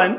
1,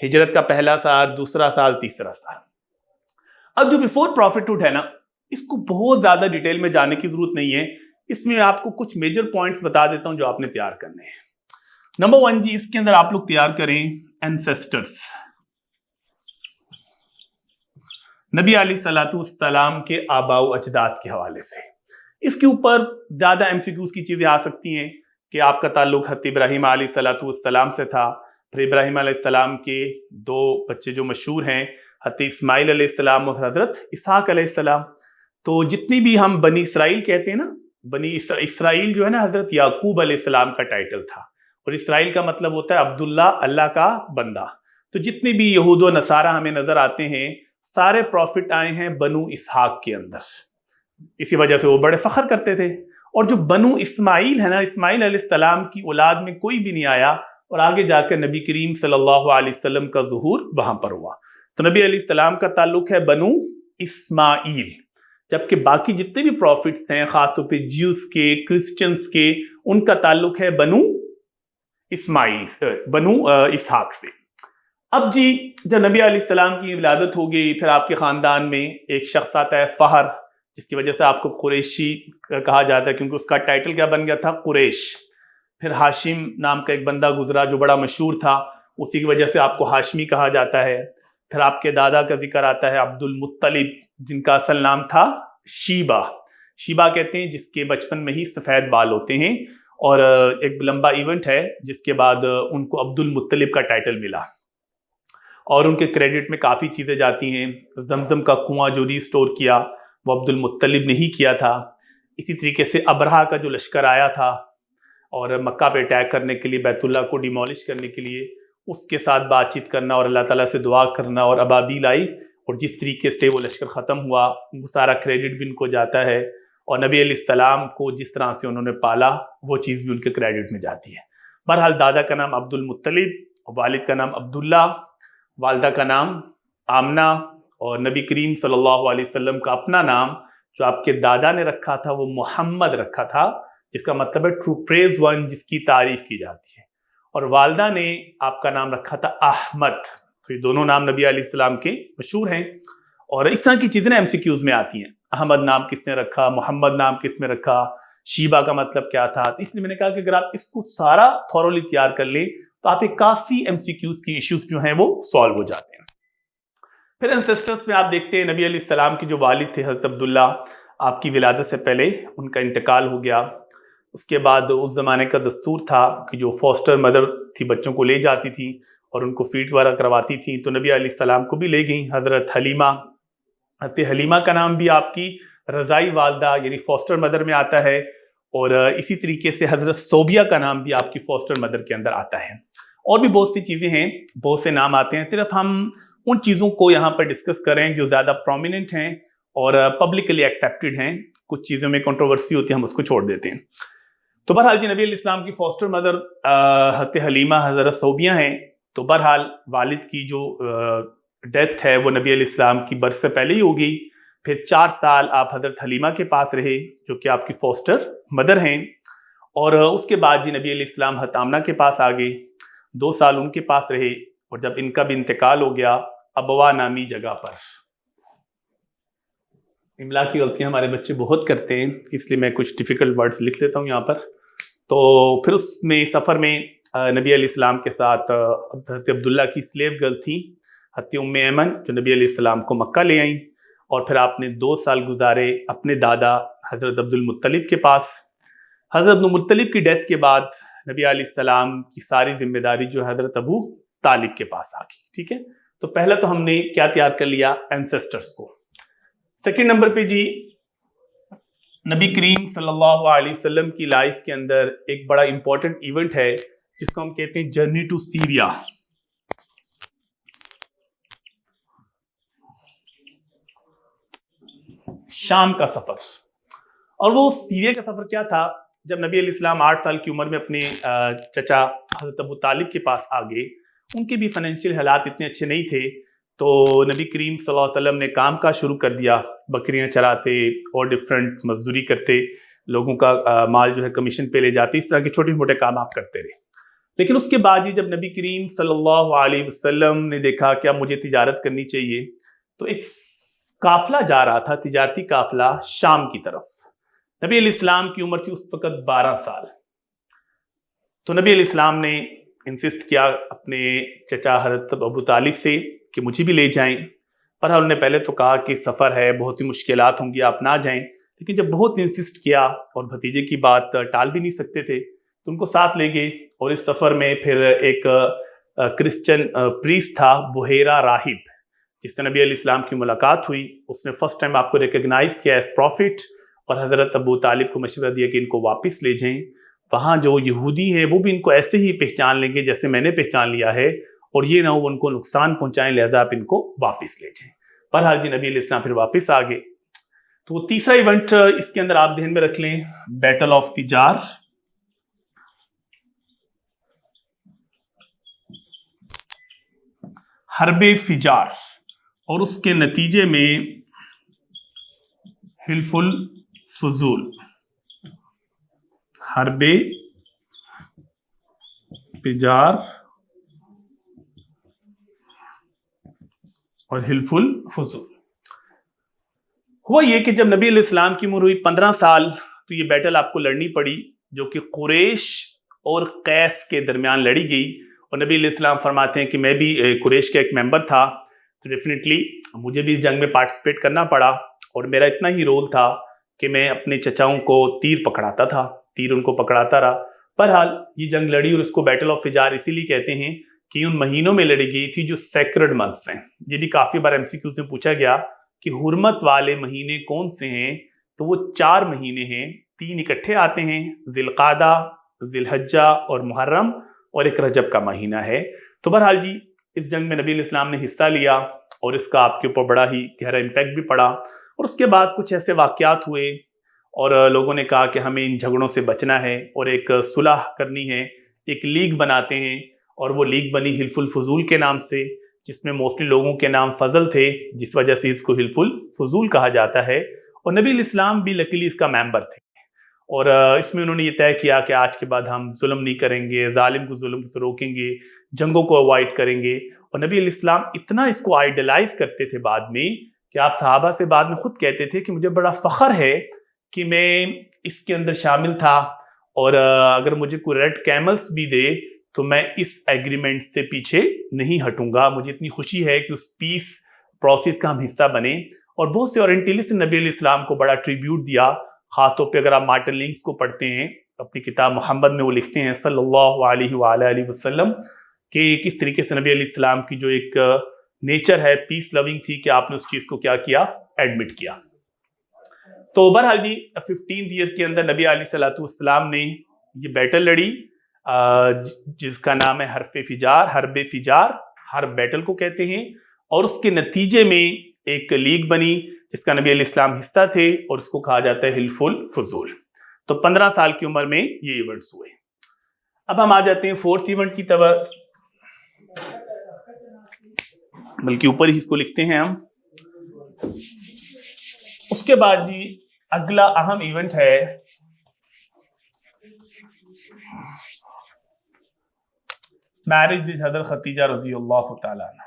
ہجرت کا پہلا سال، دوسرا سال، تیسرا سال. اب جو بیفور پروفیٹہڈ ہے نا، اس کو بہت زیادہ ڈیٹیل میں جانے کی ضرورت نہیں ہے. اس میں آپ کو کچھ میجر پوائنٹس بتا دیتا ہوں جو آپ نے تیار کرنے ہیں. نمبر 1 جی، اس کے اندر آپ لوگ تیار کریں اینسیسٹرز، نبی علیہ الصلوۃ والسلام کے آباء و اجداد کے حوالے سے. اس کے اوپر زیادہ ایم سی کیوز کی چیزیں آ سکتی ہیں کہ آپ کا تعلق حضرت ابراہیم علیہ الصلوۃ والسلام سے تھا. پھر ابراہیم علیہ السلام کے 2 بچے جو مشہور ہیں، حضرت اسماعیل علیہ السلام اور حضرت اسحاق علیہ السلام. تو جتنی بھی ہم بنی اسرائیل کہتے ہیں نا، بنی اسرائیل جو ہے نا، حضرت یعقوب علیہ السلام کا ٹائٹل تھا، اور اسرائیل کا مطلب ہوتا ہے عبداللہ، اللہ کا بندہ. تو جتنے بھی یہود و نصارہ ہمیں نظر آتے ہیں، سارے پروفٹ آئے ہیں بنو اسحاق کے اندر. اسی وجہ سے وہ بڑے فخر کرتے تھے. اور جو بنو اسماعیل ہے نا، اسماعیل علیہ السلام کی اولاد میں کوئی بھی نہیں آیا، اور آگے جا کر نبی کریم صلی اللہ علیہ وسلم کا ظہور وہاں پر ہوا. تو نبی علیہ السلام کا تعلق ہے بنو اسماعیل، جبکہ باقی جتنے بھی پروفٹس ہیں، خاص طور پہ جیوز کے، کرسچنز کے، ان کا تعلق ہے بنو اسماعیل، بنو اسحاق سے. اب جی، جب نبی علیہ السلام کی ولادت ہو گئی، پھر آپ کے خاندان میں ایک شخص آتا ہے فہر، جس کی وجہ سے آپ کو قریشی کہا جاتا ہے، کیونکہ اس کا ٹائٹل کیا بن گیا تھا؟ قریش. پھر ہاشم نام کا ایک بندہ گزرا جو بڑا مشہور تھا، اسی کی وجہ سے آپ کو ہاشمی کہا جاتا ہے. پھر آپ کے دادا کا ذکر آتا ہے عبد المطلب، جن کا اصل نام تھا شیبہ. شیبہ کہتے ہیں جس کے بچپن میں ہی سفید بال ہوتے ہیں، اور ایک لمبا ایونٹ ہے جس کے بعد ان کو عبد المطلب کا ٹائٹل ملا. اور ان کے کریڈٹ میں کافی چیزیں جاتی ہیں. زمزم کا کنواں جو ریسٹور کیا وہ عبد المطلب نے ہی کیا تھا. اسی طریقے سے ابرہا کا جو لشکر آیا تھا اور مکہ پہ اٹیک کرنے کے لیے، بیت اللہ کو ڈیمولش کرنے کے لیے، اس کے ساتھ بات چیت کرنا اور اللہ تعالیٰ سے دعا کرنا، اور ابابیل آئی اور جس طریقے سے وہ لشکر ختم ہوا، وہ سارا کریڈٹ بھی ان کو جاتا ہے. اور نبی علیہ السلام کو جس طرح سے انہوں نے پالا، وہ چیز بھی ان کے کریڈٹ میں جاتی ہے. بہرحال دادا کا نام عبد المطلب، والد کا نام عبداللہ، والدہ کا نام آمنہ، اور نبی کریم صلی اللہ علیہ وسلم کا اپنا نام جو آپ کے دادا نے رکھا تھا وہ محمد رکھا تھا، جس کا مطلب ہے ٹرو پریز ون، جس کی تعریف کی جاتی ہے. اور والدہ نے آپ کا نام رکھا تھا احمد. تو یہ دونوں نام نبی علیہ السلام کے مشہور ہیں. اور اس طرح کی چیزیں ایم سی کیوز میں آتی ہیں. احمد نام کس نے رکھا، محمد نام کس نے رکھا، شیبہ کا مطلب کیا تھا. تو اس لیے میں نے کہا کہ اگر آپ اس کو سارا تھورولی تیار کر لیں تو آپ ایک کافی ایم سی کیوز کی ایشوز جو ہیں وہ سالو ہو جاتے ہیں. پھر انسیسٹرز میں آپ دیکھتے ہیں نبی علیہ السلام کے جو والد تھے حضرت عبداللہ، آپ کی ولادت سے پہلے ان کا انتقال ہو گیا. اس کے بعد اس زمانے کا دستور تھا کہ جو فاسٹر مدر تھی بچوں کو لے جاتی تھی اور ان کو فیڈ وغیرہ کرواتی تھیں. تو نبی علیہ السلام کو بھی لے گئیں حضرت حلیمہ. حضرت حلیمہ کا نام بھی آپ کی رضائی والدہ یعنی فاسٹر مدر میں آتا ہے، اور اسی طریقے سے حضرت صوبیہ کا نام بھی آپ کی فاسٹر مدر کے اندر آتا ہے. اور بھی بہت سی چیزیں ہیں، بہت سے نام آتے ہیں. صرف ہم ان چیزوں کو یہاں پر ڈسکس کریں جو زیادہ پرومیننٹ ہیں اور پبلکلی ایکسیپٹڈ ہیں. کچھ چیزوں میں کنٹروورسی ہوتی ہے، ہم اس کو چھوڑ دیتے ہیں. تو بہرحال جی، نبی علیہ السلام کی فاسٹر مدر حضرت حلیمہ حضرت صوبیہ ہیں. تو بہرحال والد کی جو ڈیتھ ہے وہ نبی علیہ السلام کی برث سے پہلے ہی ہو گئی. پھر 4 سال آپ حضرت حلیمہ کے پاس رہے جو کہ آپ کی فاسٹر مدر ہیں. اور اس کے بعد جی نبی علیہ السلام حضرت آمنہ کے پاس آ گئے، 2 سال ان کے پاس رہے. اور جب ان کا بھی انتقال ہو گیا ابوا نامی جگہ پر. املا کی غلطیاں ہمارے بچے بہت کرتے ہیں، اس لیے میں کچھ ڈیفیکلٹ ورڈز لکھ لیتا ہوں یہاں پر. تو پھر اس میں سفر میں نبی علیہ السلام کے ساتھ حضرت عبداللہ کی سلیو گرل تھیں حضرت ام ایمن، جو نبی علیہ السلام کو مکہ لے آئیں. اور پھر آپ نے 2 سال گزارے اپنے دادا حضرت عبد المطلب کے پاس. حضرت عبد المطلب کی ڈیتھ کے بعد نبی علیہ السلام کی ساری ذمہ داری جو حضرت ابو طالب کے پاس آ گئی. ٹھیک ہے، تو پہلا تو ہم نے کیا تیار کر لیا؟ اینسیسٹرز کو. سیکنڈ نمبر پہ جی، نبی کریم صلی اللہ علیہ وسلم کی لائف کے اندر ایک بڑا امپورٹنٹ ایونٹ ہے جس کو ہم کہتے ہیں جرنی ٹو سیریا. شام کا سفر. اور وہ سیریا کا سفر کیا تھا؟ جب نبی علیہ السلام 8 سال کی عمر میں اپنے چچا حضرت ابو طالب کے پاس آ گئے. ان کے بھی فائنینشیل حالات اتنے اچھے نہیں تھے، تو نبی کریم صلی اللہ علیہ وسلم نے کام کا شروع کر دیا. بکریاں چراتے اور ڈفرینٹ مزدوری کرتے، لوگوں کا مال جو ہے کمیشن پہ لے جاتے، اس طرح کے چھوٹے موٹے کام آپ کرتے رہے. لیکن اس کے بعد جب نبی کریم صلی اللہ علیہ وسلم نے دیکھا کہ اب مجھے تجارت کرنی چاہیے، تو ایک قافلہ جا رہا تھا، تجارتی قافلہ شام کی طرف۔ نبی علیہ السلام کی عمر تھی اس وقت 12 سال۔ تو نبی علیہ السلام نے انسسٹ کیا اپنے چچا حضرت ابو طالب سے کہ مجھے بھی لے جائیں۔ پر انہوں نے پہلے تو کہا کہ سفر ہے، بہت سی مشکلات ہوں گی، آپ نہ جائیں۔ لیکن جب بہت انسسٹ کیا اور بھتیجے کی بات ٹال بھی نہیں سکتے تھے تو ان کو ساتھ لے گئے۔ اور اس سفر میں پھر ایک کرسچن پریسٹ تھا، بحیرہ راہب، جس سے نبی علیہ السلام کی ملاقات ہوئی۔ اس نے فرسٹ ٹائم آپ کو ریکگنائز کیا ایز پروفٹ، اور حضرت ابو طالب کو مشورہ دیا کہ ان کو واپس لے جائیں۔ وہاں جو یہودی ہیں وہ بھی ان کو ایسے ہی پہچان لیں گے جیسے میں نے پہچان لیا ہے، اور یہ نہ ہو ان کو نقصان پہنچائیں، لہذا آپ ان کو واپس لے جائیں۔ بہرحال جی نبی علیہ السلام پھر واپس آ گئے۔ تو تیسرا ایونٹ اس کے اندر آپ ذہن میں رکھ لیں، بیٹل آف فجار۔ حرب فجار، اور اس کے نتیجے میں حلف الفضول۔ حرب فجار اور حلف الفضول ہوا یہ کہ جب نبی علیہ السلام کی عمر ہوئی 15 سال تو یہ بیٹل آپ کو لڑنی پڑی، جو کہ قریش اور قیس کے درمیان لڑی گئی۔ اور نبی علیہ السلام فرماتے ہیں کہ میں بھی قریش کا ایک ممبر تھا، تو ڈیفینیٹلی مجھے بھی اس جنگ میں پارٹیسپیٹ کرنا پڑا، اور میرا اتنا ہی رول تھا کہ میں اپنے چچاؤں کو تیر پکڑاتا تھا، تیر ان کو پکڑاتا رہا۔ بہرحال یہ جنگ لڑی، اور اس کو بیٹل آف فجار اسی لیے کہتے ہیں کہ ان مہینوں میں لڑی گئی تھی جو سیکرڈ منتھس ہیں۔ یہ بھی کافی بار MCQs میں پوچھا گیا کہ حرمت والے مہینے کون سے ہیں، تو وہ 4 مہینے ہیں، 3 اکٹھے آتے ہیں، ذی القعدہ، ذی الحجہ اور محرم، اور ایک رجب کا مہینہ ہے۔ تو بہرحال جی اس جنگ میں نبی علیہ السلام نے حصہ لیا، اور اس کا آپ کے اوپر بڑا ہی گہرا امپیکٹ بھی پڑا۔ اور اس کے بعد کچھ ایسے واقعات ہوئے، اور لوگوں نے کہا کہ ہمیں ان جھگڑوں سے بچنا ہے اور ایک صلح کرنی ہے، ایک لیگ بناتے ہیں، اور وہ لیگ بنی حلف الفضول کے نام سے، جس میں موسٹلی لوگوں کے نام فضل تھے، جس وجہ سے اس کو حلف الفضول کہا جاتا ہے۔ اور نبی علیہ السلام بھی لکیلی اس کا ممبر تھے، اور اس میں انہوں نے یہ طے کیا کہ آج کے بعد ہم ظلم نہیں کریں گے، ظالم کو ظلم سے روکیں گے، جنگوں کو اوائڈ کریں گے۔ اور نبی علیہ السلام اتنا اس کو آئیڈلائز کرتے تھے بعد میں کہ آپ صحابہ سے بعد میں خود کہتے تھے کہ مجھے بڑا فخر ہے کہ میں اس کے اندر شامل تھا، اور اگر مجھے کوئی ریڈ کیملز بھی دے تو میں اس ایگریمنٹ سے پیچھے نہیں ہٹوں گا۔ مجھے اتنی خوشی ہے کہ اس پیس پروسیس کا ہم حصہ بنے۔ اور بہت سے اورینٹیلسٹ نے نبی علیہ السلام کو بڑا ٹریبیوٹ دیا، خاص طور پہ اگر آپ مارٹن لنکس کو پڑھتے ہیں اپنی کتاب محمد میں، وہ لکھتے ہیں صلی اللہ علیہ وآلہ وسلم کہ کس طریقے سے نبی علیہ السلام کی جو ایک نیچر ہے پیس لونگ تھی، کہ آپ نے اس چیز کو کیا کیا، ایڈمٹ کیا۔ تو بہرحال جی 15 ایئر کے اندر نبی علیہ السلام نے یہ بیٹل لڑی، جس کا نام ہے حرب فجار، حرب بیٹل کو کہتے ہیں۔ اور اس کے نتیجے میں ایک لیگ بنی جس کا نبی علیہ السلام حصہ تھے، اور اس کو کہا جاتا ہے حلف الفضول۔ تو 15 سال کی عمر میں یہ ایونٹس ہوئے۔ اب ہم آ جاتے ہیں 4تھ ایونٹ کی طرف، بلکہ اوپر ہی اس کو لکھتے ہیں ہم۔ اس کے بعد جی اگلا اہم ایونٹ ہے میرج ود حضرت خدیجہ رضی اللہ تعالیٰ عنہ۔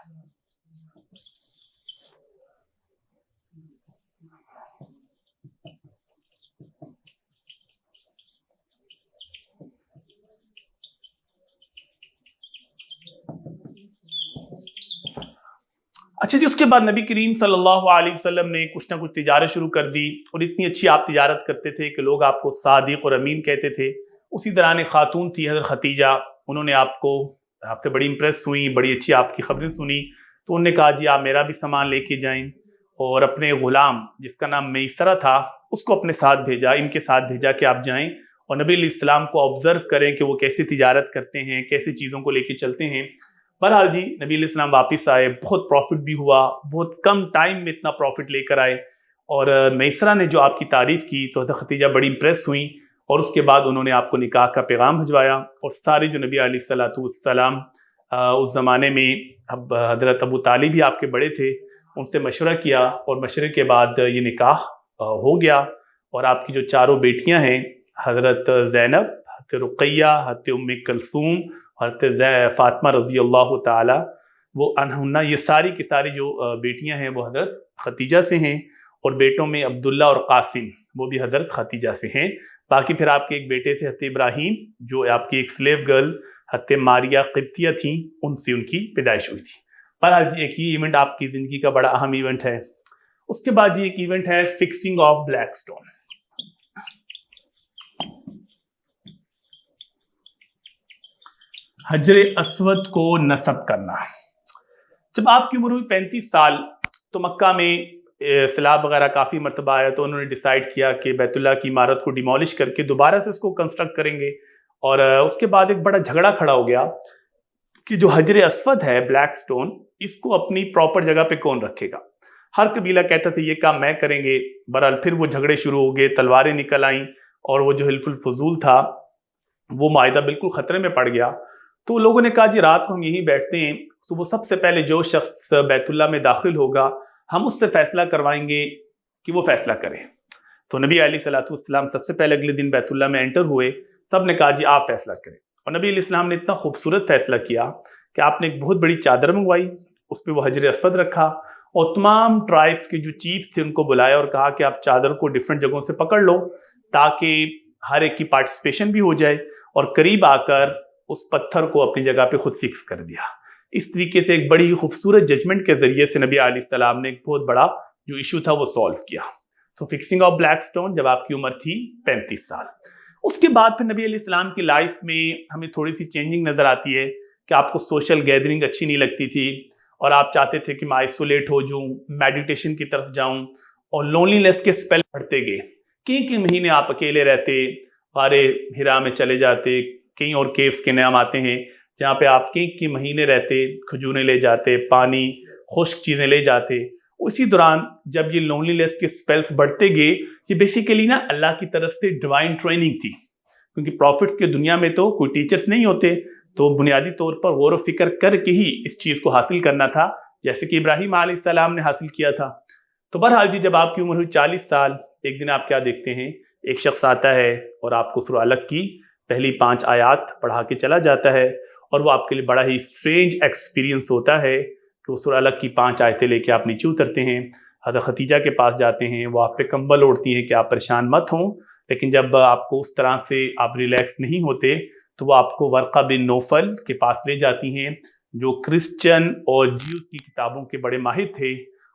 اچھا جی، اس کے بعد نبی کریم صلی اللہ علیہ وسلم نے کچھ نہ کچھ تجارت شروع کر دی، اور اتنی اچھی آپ تجارت کرتے تھے کہ لوگ آپ کو صادق اور امین کہتے تھے۔ اسی طرح ایک خاتون تھی حضرت خدیجہ، انہوں نے آپ سے بڑی امپریس ہوئی، بڑی اچھی آپ کی خبریں سنی، تو انہوں نے کہا جی آپ میرا بھی سامان لے کے جائیں، اور اپنے غلام جس کا نام میسرہ تھا اس کو اپنے ساتھ بھیجا، ان کے ساتھ بھیجا کہ آپ جائیں اور نبی علیہ السلام کو آبزرو کریں کہ وہ کیسے تجارت کرتے ہیں، کیسے چیزوں کو لے کے چلتے ہیں۔ بہرحال جی نبی علیہ السلام واپس آئے، بہت پروفٹ بھی ہوا، بہت کم ٹائم میں اتنا پروفٹ لے کر آئے، اور میسرہ نے جو آپ کی تعریف کی تو حضرت خدیجہ بڑی امپریس ہوئیں، اور اس کے بعد انہوں نے آپ کو نکاح کا پیغام بھجوایا۔ اور سارے جو نبی علیہ السلام اس زمانے میں، اب حضرت ابو طالب بھی آپ کے بڑے تھے، ان سے مشورہ کیا، اور مشورے کے بعد یہ نکاح ہو گیا۔ اور آپ کی جو 4 بیٹیاں ہیں، حضرت زینب، حضرت رقیہ، حضرت ام کلثوم، حضرت فاطمہ رضی اللہ تعالی وہ عنہا، یہ ساری کی ساری جو بیٹیاں ہیں وہ حضرت ختیجہ سے ہیں، اور بیٹوں میں عبداللہ اور قاسم وہ بھی حضرت ختیجہ سے ہیں۔ باقی پھر آپ کے ایک بیٹے تھے حضرت ابراہیم، جو آپ کی ایک سلیو گرل حضرت ماریہ قبطیہ تھیں، ان سے ان کی پیدائش ہوئی تھی۔ بہرحال جی ایک یہ ایونٹ آپ کی زندگی کا بڑا اہم ایونٹ ہے۔ اس کے بعد جی ایک ایونٹ ہے فکسنگ آف بلیک سٹون۔ حجر اسود کو نصب کرنا۔ جب آپ کی عمر ہوئی 35 سال تو مکہ میں سیلاب وغیرہ کافی مرتبہ آیا، تو انہوں نے ڈیسائیڈ کیا کہ بیت اللہ کی عمارت کو ڈیمولش کر کے دوبارہ سے اس کو کنسٹرکٹ کریں گے، اور اس کے بعد ایک بڑا جھگڑا کھڑا ہو گیا کہ جو حجر اسود ہے بلیک سٹون، اس کو اپنی پراپر جگہ پہ کون رکھے گا۔ ہر قبیلہ کہتا تھا یہ کام میں کریں گے۔ بہرحال پھر وہ جھگڑے شروع ہو گئے، تلواریں نکل آئیں، اور وہ جو حلف الفضول تھا وہ معاہدہ بالکل خطرے میں پڑ گیا۔ تو لوگوں نے کہا جی رات کو ہم یہیں بیٹھتے ہیں، صبح سب سے پہلے جو شخص بیت اللہ میں داخل ہوگا ہم اس سے فیصلہ کروائیں گے کہ وہ فیصلہ کرے۔ تو نبی علیہ الصلوۃ والسلام سب سے پہلے اگلے دن بیت اللہ میں انٹر ہوئے، سب نے کہا جی آپ فیصلہ کریں، اور نبی علیہ السلام نے اتنا خوبصورت فیصلہ کیا کہ آپ نے ایک بہت بڑی چادر منگوائی، اس پہ وہ حجر اسود رکھا، اور تمام ٹرائبس کے جو چیفز تھے ان کو بلایا اور کہا کہ آپ چادر کو ڈیفرنٹ جگہوں سے پکڑ لو تاکہ ہر ایک کی پارٹیسپیشن بھی ہو جائے، اور قریب آ کر اس پتھر کو اپنی جگہ پہ خود فکس کر دیا۔ اس طریقے سے ایک بڑی خوبصورت ججمنٹ کے ذریعے سے نبی علیہ السلام نے ایک بہت بڑا جو ایشو تھا وہ سالو کیا۔ تو فکسنگ آف بلیک سٹون جب آپ کی عمر تھی 35 سال۔ اس کے بعد پھر نبی علیہ السلام کی لائف میں ہمیں تھوڑی سی چینجنگ نظر آتی ہے کہ آپ کو سوشل گیدرنگ اچھی نہیں لگتی تھی، اور آپ چاہتے تھے کہ میں آئسولیٹ ہو جاؤں، میڈیٹیشن کی طرف جاؤں، اور لونلینس کے سپیل پڑھتے گئے۔ کئی مہینے آپ اکیلے رہتے، غار ہرا میں چلے جاتے، کئی اور کیوز کے نام آتے ہیں جہاں پہ آپ کئی مہینے رہتے، کھجوریں لے جاتے، پانی، خشک چیزیں لے جاتے۔ اسی دوران جب یہ لونلینس کے سپیلز بڑھتے گئے، یہ بیسیکلی نا اللہ کی طرف سے ڈیوائن ٹریننگ تھی، کیونکہ پروفٹس کے دنیا میں تو کوئی ٹیچرز نہیں ہوتے، تو بنیادی طور پر غور و فکر کر کے ہی اس چیز کو حاصل کرنا تھا، جیسے کہ ابراہیم علیہ السلام نے حاصل کیا تھا۔ تو بہرحال جی جب آپ کی عمر ہوئی 40 سال، ایک دن آپ کیا دیکھتے ہیں، ایک شخص آتا ہے اور آپ کو سورہ علق کی پہلی 5 آیات پڑھا کے چلا جاتا ہے، اور وہ آپ کے لیے بڑا ہی اسٹرینج ایکسپیرینس ہوتا ہے کہ وہ سورہ علق کی 5 آیتیں لے کے آپ نیچے اترتے ہیں، حضرت ختیجہ کے پاس جاتے ہیں، وہ آپ پہ کمبل اوڑھتی ہیں کہ آپ پریشان مت ہوں، لیکن جب آپ کو اس طرح سے آپ ریلیکس نہیں ہوتے تو وہ آپ کو ورقہ بن نوفل کے پاس لے جاتی ہیں، جو کرسچن اور جیوز کی کتابوں کے بڑے ماہر تھے،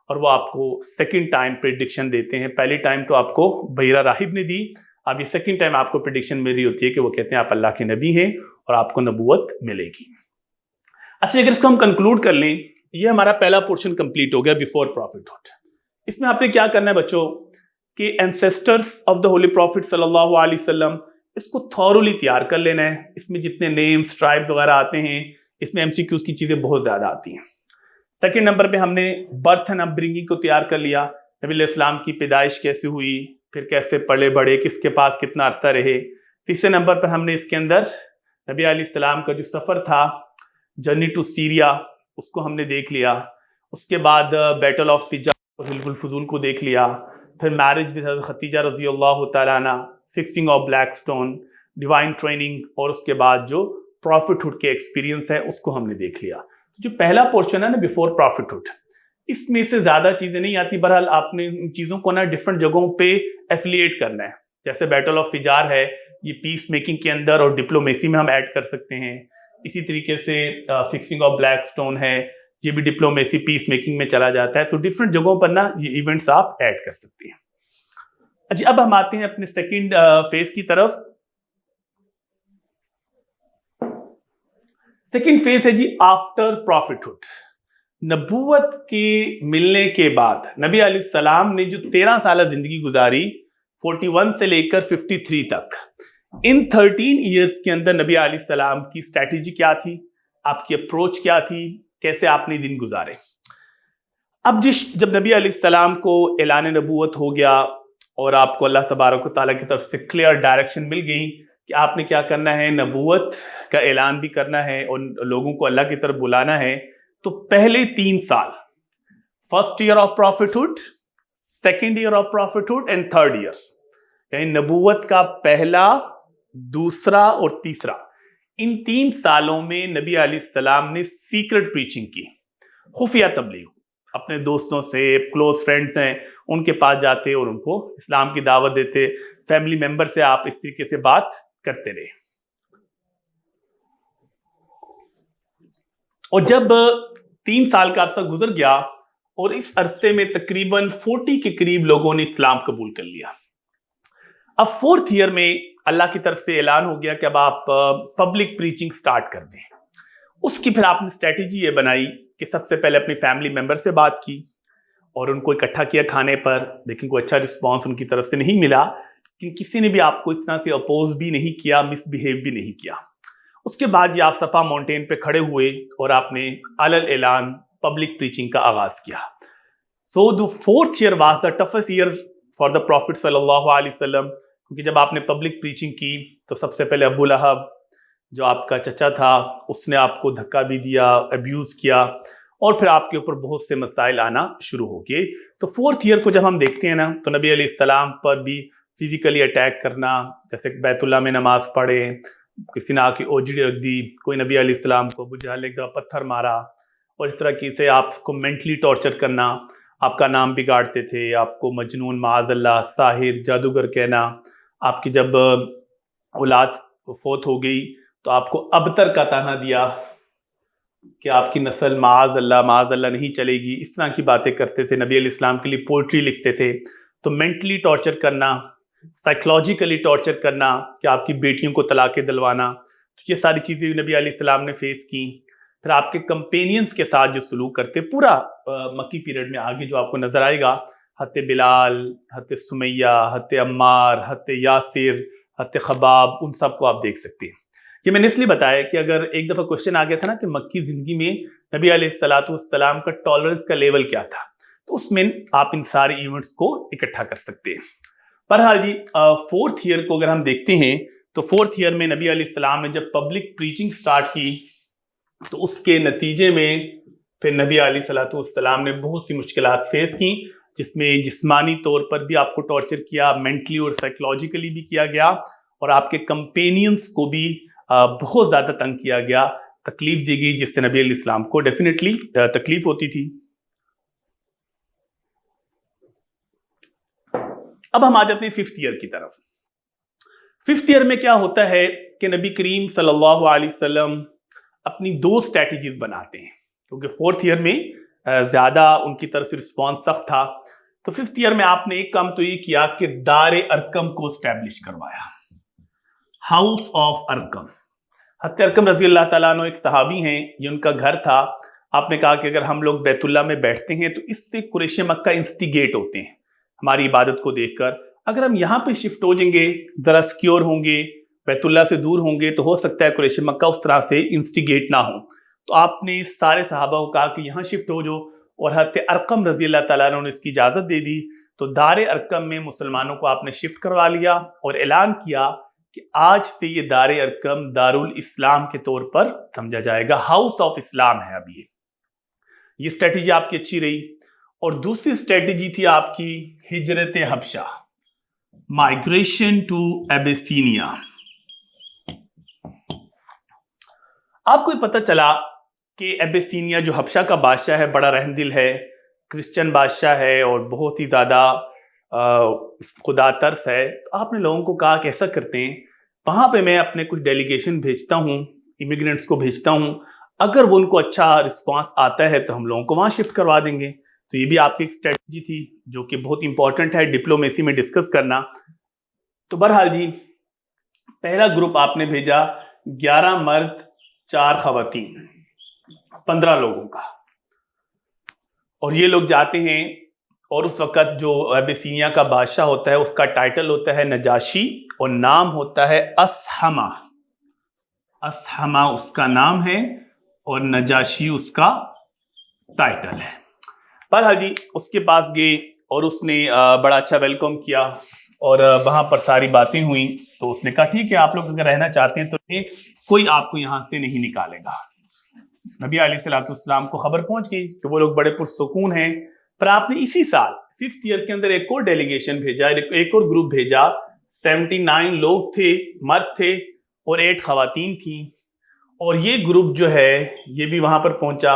اور وہ آپ کو سیکنڈ ٹائم پریڈکشن دیتے ہیں۔ پہلی ٹائم تو آپ کو بحیرہ راہب نے دی، اب یہ سیکنڈ ٹائم آپ کو پریڈکشن مل رہی ہوتی ہے کہ وہ کہتے ہیں آپ اللہ کے نبی ہیں اور آپ کو نبوت ملے گی۔ اچھا اگر اس کو ہم کنکلوڈ کر لیں، یہ ہمارا پہلا پورشن کمپلیٹ ہو گیا بیفور پروفٹہڈ۔ اس میں آپ نے کیا کرنا ہے بچوں کہ اینسیسٹرز آف دا ہولی پروفٹ صلی اللہ علیہ وسلم، اس کو تھورولی تیار کر لینا ہے۔ اس میں جتنے نیمز، ٹرائبز وغیرہ آتے ہیں، اس میں MCQs کی چیزیں بہت زیادہ آتی ہیں۔ سیکنڈ نمبر پہ ہم نے برتھ اینڈ اپ برنگنگ کو تیار کر لیا، نبی علیہ السلام کی پیدائش کیسے ہوئی، پھر کیسے پلے بڑھے، کس کے پاس کتنا عرصہ رہے۔ تیسرے نمبر پر ہم نے اس کے اندر نبی علیہ السلام کا جو سفر تھا، جرنی ٹو سیریا، اس کو ہم نے دیکھ لیا۔ اس کے بعد بیٹل آف فجار اور حلف الفضول کو دیکھ لیا، پھر میرج ود حضرت ختیجہ رضی اللہ تعالیٰ عنہ، fixing of black stone, divine training, اور اس کے بعد جو پروفٹہڈ کے ایکسپیرینس ہے اس کو ہم نے دیکھ لیا۔ جو پہلا پورشن ہے نا بیفور پروفٹہڈ، اس میں سے زیادہ چیزیں نہیں آتی۔ بہرحال آپ نے ان چیزوں کو نا ڈفرنٹ جگہوں پہ ایفیلیٹ کرنا ہے، جیسے بیٹل آف فجار ہے، یہ پیس میکنگ کے اندر اور ڈپلومیسی میں ہم ایڈ کر سکتے ہیں۔ اسی طریقے سے فکسنگ آف بلیک سٹون ہے، یہ بھی ڈپلومیسی پیس میکنگ میں چلا جاتا ہے۔ تو ڈفرنٹ جگہوں پر نا یہ ایونٹس آپ ایڈ کر سکتے ہیں۔ اچھا اب ہم آتے ہیں اپنے سیکنڈ فیز کی طرف۔ سیکنڈ فیز ہے جی آفٹر پروفٹہڈ، نبوت کے ملنے کے بعد۔ نبی علیہ السلام نے جو 13 سالہ زندگی گزاری، 41 سے لے کر 53 تک، ان 13 ایئرز کے اندر نبی علیہ السلام کی اسٹریٹجی کیا تھی، آپ کی اپروچ کیا تھی، کیسے آپ نے دن گزارے۔ اب جب نبی علیہ السلام کو اعلان نبوت ہو گیا اور آپ کو اللہ تبارک و تعالیٰ کی طرف سے کلیئر ڈائریکشن مل گئی کہ آپ نے کیا کرنا ہے، نبوت کا اعلان بھی کرنا ہے اور لوگوں کو اللہ کی طرف بلانا ہے، تو پہلے 3 سال، first year of prophethood, second year of prophethood and third year, یعنی نبوت کا پہلا، دوسرا اور تیسرا، ان 3 سالوں میں نبی علیہ السلام نے سیکرٹ پریچنگ کی، خفیہ تبلیغ، اپنے دوستوں سے، کلوز فرینڈز ہیں ان کے پاس جاتے اور ان کو اسلام کی دعوت دیتے، فیملی ممبر سے آپ اس طریقے سے بات کرتے رہے۔ اور جب 3 سال کا عرصہ گزر گیا اور اس عرصے میں تقریباً 40 کے قریب لوگوں نے اسلام قبول کر لیا، اب 4th ایئر میں اللہ کی طرف سے اعلان ہو گیا کہ اب آپ پبلک پریچنگ سٹارٹ کر دیں۔ اس کی پھر آپ نے اسٹریٹجی یہ بنائی کہ سب سے پہلے اپنی فیملی ممبر سے بات کی اور ان کو اکٹھا کیا کھانے پر، لیکن کوئی اچھا رسپانس ان کی طرف سے نہیں ملا، کہ کسی نے بھی آپ کو اس طرح سے اپوز بھی نہیں کیا، مس بیہیو بھی نہیں کیا۔ اس کے بعد یہ آپ صفا ماؤنٹین پہ کھڑے ہوئے اور آپ نے علل اعلان پبلک پریچنگ کا آغاز کیا۔ So the 4th year was the toughest year for the Prophet صلی اللہ علیہ وسلم، کیونکہ جب آپ نے پبلک پریچنگ کی تو سب سے پہلے ابو لہب جو آپ کا چچا تھا اس نے آپ کو دھکا بھی دیا، ابیوز کیا، اور پھر آپ کے اوپر بہت سے مسائل آنا شروع ہو گئے۔ تو 4th ایئر کو جب ہم دیکھتے ہیں نا تو نبی علیہ السلام پر بھی فزیکلی اٹیک کرنا، جیسے بیت اللہ میں نماز پڑھے، کسی نے آ کے اوجڑی رکھ دی، کوئی نبی علیہ السلام کو ابو جہل نے ایک دفعہ پتھر مارا، اور اس طرح کی سے آپ کو مینٹلی ٹارچر کرنا، آپ کا نام بگاڑتے تھے، آپ کو مجنون، معاذ اللہ، ساحر، جادوگر کہنا، آپ کی جب اولاد فوت ہو گئی تو آپ کو ابتر کا طعنہ دیا کہ آپ کی نسل معاذ اللہ نہیں چلے گی، اس طرح کی باتیں کرتے تھے، نبی علیہ السلام کے لیے پوئٹری لکھتے تھے۔ تو مینٹلی ٹارچر کرنا، سائیکلوجیکلی ٹارچر کرنا، کہ آپ کی بیٹیوں کو طلاقیں دلوانا، تو یہ ساری چیزیں نبی علیہ السلام نے فیس کی۔ پھر آپ کے کمپینینز کے ساتھ جو سلوک کرتے، پورا مکی پیریڈ میں آگے جو آپ کو نظر آئے گا، حت بلال، حت سمیہ، حت عمار، حت یاسر، حت خباب، ان سب کو آپ دیکھ سکتے ہیں۔ یہ میں نے اس لیے بتایا کہ اگر ایک دفعہ کوشچن آ گیا تھا نا کہ مکی زندگی میں نبی علیہ السلام کا ٹالرنس کا لیول کیا تھا، تو اس میں آپ ان سارے ایونٹس کو اکٹھا کر سکتے ہیں۔ بہرحال جی 4th ایئر کو اگر ہم دیکھتے ہیں تو 4th ایئر میں نبی علیہ السلام نے جب پبلک پریچنگ سٹارٹ کی تو اس کے نتیجے میں پھر نبی علیہ السلام نے بہت سی مشکلات فیس کی، جس میں جسمانی طور پر بھی آپ کو ٹارچر کیا، مینٹلی اور سائیکلوجیکلی بھی کیا گیا، اور آپ کے کمپینینز کو بھی بہت زیادہ تنگ کیا گیا، تکلیف دی گئی، جس سے نبی علیہ السلام کو ڈیفینیٹلی تکلیف ہوتی تھی۔ اب ہم آ جاتے ہیں 5th ایئر کی طرف۔ 5th ایئر میں کیا ہوتا ہے کہ نبی کریم صلی اللہ علیہ وسلم اپنی 2 اسٹریٹجیز بناتے ہیں، کیونکہ 4th ایئر میں زیادہ ان کی طرف سے رسپانس سخت تھا۔ تو 5th ایئر میں آپ نے ایک کام تو یہ کیا کہ دار ارقم کو اسٹیبلش کروایا، ہاؤس آف ارقم۔ حضرت ارقم رضی اللہ تعالیٰ عنہ ایک صحابی ہیں، یہ ان کا گھر تھا۔ آپ نے کہا کہ اگر ہم لوگ بیت اللہ میں بیٹھتے ہیں تو اس سے قریش مکہ انسٹیگیٹ ہوتے ہیں ہماری عبادت کو دیکھ کر، اگر ہم یہاں پہ شفٹ ہو جائیں گے، ذرا سیکیور ہوں گے، بیت اللہ سے دور ہوں گے، تو ہو سکتا ہے قریش مکہ اس طرح سے انسٹیگیٹ نہ ہوں۔ تو آپ نے سارے صحابہ کو کہا کہ یہاں شفٹ ہو جاؤ، اور حضرت ارقم رضی اللہ تعالیٰ عنہ نے اس کی اجازت دے دی۔ تو دار ارقم میں مسلمانوں کو آپ نے شفٹ کروا لیا اور اعلان کیا کہ آج سے یہ دار ارقم دارالاسلام کے طور پر سمجھا جائے گا، ہاؤس آف اسلام ہے اب یہ اسٹریٹجی آپ کی اچھی رہی۔ اور دوسری اسٹریٹجی تھی آپ کی ہجرت حبشہ، مائگریشن ٹو ایبیسینیا۔ آپ کو پتہ چلا کہ ایبیسینیا جو حبشہ کا بادشاہ ہے بڑا رحم دل ہے، کرسچن بادشاہ ہے اور بہت ہی زیادہ خدا ترس ہے۔ تو آپ نے لوگوں کو کہا کہ ایسا کرتے ہیں، وہاں پہ میں اپنے کچھ ڈیلیگیشن بھیجتا ہوں، امیگرینٹس کو بھیجتا ہوں، اگر وہ ان کو اچھا رسپانس آتا ہے تو ہم لوگوں کو وہاں شفٹ کروا دیں گے۔ تو یہ بھی آپ کی ایک اسٹریٹجی تھی جو کہ بہت امپورٹنٹ ہے ڈپلومیسی میں ڈسکس کرنا۔ تو بہرحال جی پہلا گروپ آپ نے بھیجا 11 مرد 4 خواتین، 15 لوگوں کا، اور یہ لوگ جاتے ہیں، اور اس وقت جو ایبیسینیا کا بادشاہ ہوتا ہے اس کا ٹائٹل ہوتا ہے نجاشی، اور نام ہوتا ہے اسحمہ۔ اسحمہ اس کا نام ہے اور نجاشی اس کا ٹائٹل ہے۔ بہرحال جی اس کے پاس گئے اور اس نے بڑا اچھا ویلکم کیا، اور وہاں پر ساری باتیں ہوئیں۔ تو اس نے کہا ٹھیک ہے، آپ لوگ اگر رہنا چاہتے ہیں تو کوئی آپ کو یہاں سے نہیں نکالے گا۔ نبی علیہ السلام کو خبر پہنچ گئی کہ وہ لوگ بڑے پرسکون ہیں۔ پر آپ نے اسی سال 5th ایئر کے اندر ایک اور ڈیلیگیشن بھیجا، ایک اور گروپ بھیجا، 79 لوگ تھے، مرد تھے اور 8 خواتین تھیں۔ اور یہ گروپ جو ہے یہ بھی وہاں پر پہنچا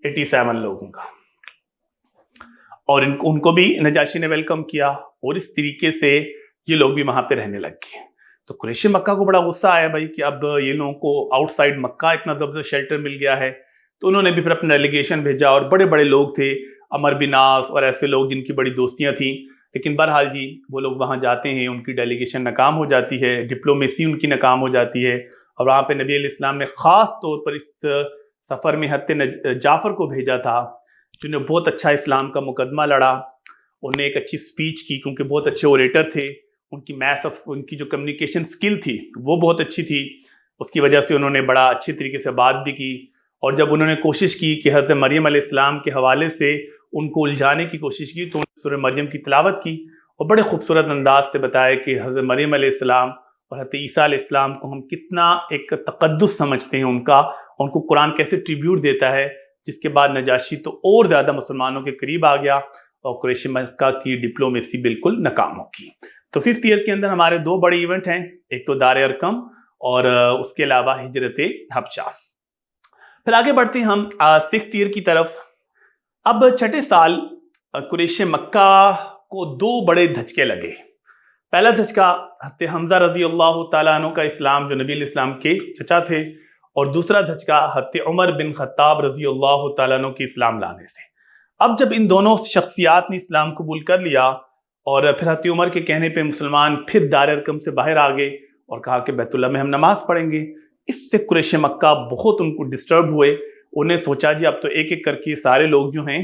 87 لوگوں کا، اور ان کو بھی نجاشی نے ویلکم کیا، اور اس طریقے سے یہ لوگ بھی وہاں پہ رہنے لگ گئے۔ تو قریش مکہ کو بڑا غصہ آیا بھائی کہ اب یہ لوگوں کو آؤٹ سائڈ مکہ اتنا زبردست شیلٹر مل گیا ہے، تو انہوں نے بھی پھر اپنا ڈیلیگیشن بھیجا، اور بڑے بڑے لوگ تھے، عمر بن عاص اور ایسے لوگ جن کی بڑی دوستیاں تھیں، لیکن بہرحال جی وہ لوگ وہاں جاتے ہیں، ان کی ڈیلیگیشن ناکام ہو جاتی ہے، ڈپلومیسی ان کی ناکام ہو جاتی ہے، اور وہاں پہ نبی علیہ السلام نے خاص طور پر اس سفر میں حضرت جعفر کو بھیجا تھا، جنہوں نے بہت اچھا اسلام کا مقدمہ لڑا، انہوں نے ایک اچھی سپیچ کی کیونکہ بہت اچھے اوریٹر تھے، ان کی جو کمیونیکیشن سکل تھی وہ بہت اچھی تھی، اس کی وجہ سے انہوں نے بڑا اچھی طریقے سے بات بھی کی، اور جب انہوں نے کوشش کی کہ حضرت مریم علیہ السلام کے حوالے سے ان کو الجھانے کی کوشش کی، تو انہوں نے سورہ مریم کی تلاوت کی، اور بڑے خوبصورت انداز سے بتایا کہ حضرت مریم علیہ السلام اور حضرت عیسیٰ علیہ السلام کو ہم کتنا ایک تقدس سمجھتے ہیں ان کا، ان کو قرآن کیسے ٹریبیوٹ دیتا ہے، جس کے بعد نجاشی تو اور زیادہ مسلمانوں کے قریب آ گیا، اور قریش مکہ کی ڈپلومیسی بالکل ناکام ہو گئی۔ تو 5th ایئر کے اندر ہمارے 2 بڑے ایونٹ ہیں، ایک تو دار ارقم اور اس کے علاوہ ہجرت حبشہ۔ پھر آگے بڑھتے ہیں ہم 6th ایئر کی طرف۔ اب 6 سال قریش مکہ کو 2 بڑے دھچکے لگے۔ پہلا دھچکا حضرت حمزہ رضی اللہ تعالیٰ عنہ کا اسلام، جو نبی علیہ السلام کے چچا تھے، اور دوسرا دھچکا حضرت عمر بن خطاب رضی اللہ تعالیٰ عنہ کے اسلام لانے سے۔ اب جب ان دونوں شخصیات نے اسلام قبول کر لیا، اور پھر حضرت عمر کے کہنے پہ مسلمان پھر دار ارقم سے باہر آ گئے اور کہا کہ بیت اللہ میں ہم نماز پڑھیں گے، اس سے قریش مکہ بہت ان کو ڈسٹرب ہوئے، انہیں سوچا جی اب تو ایک ایک کر کے سارے لوگ جو ہیں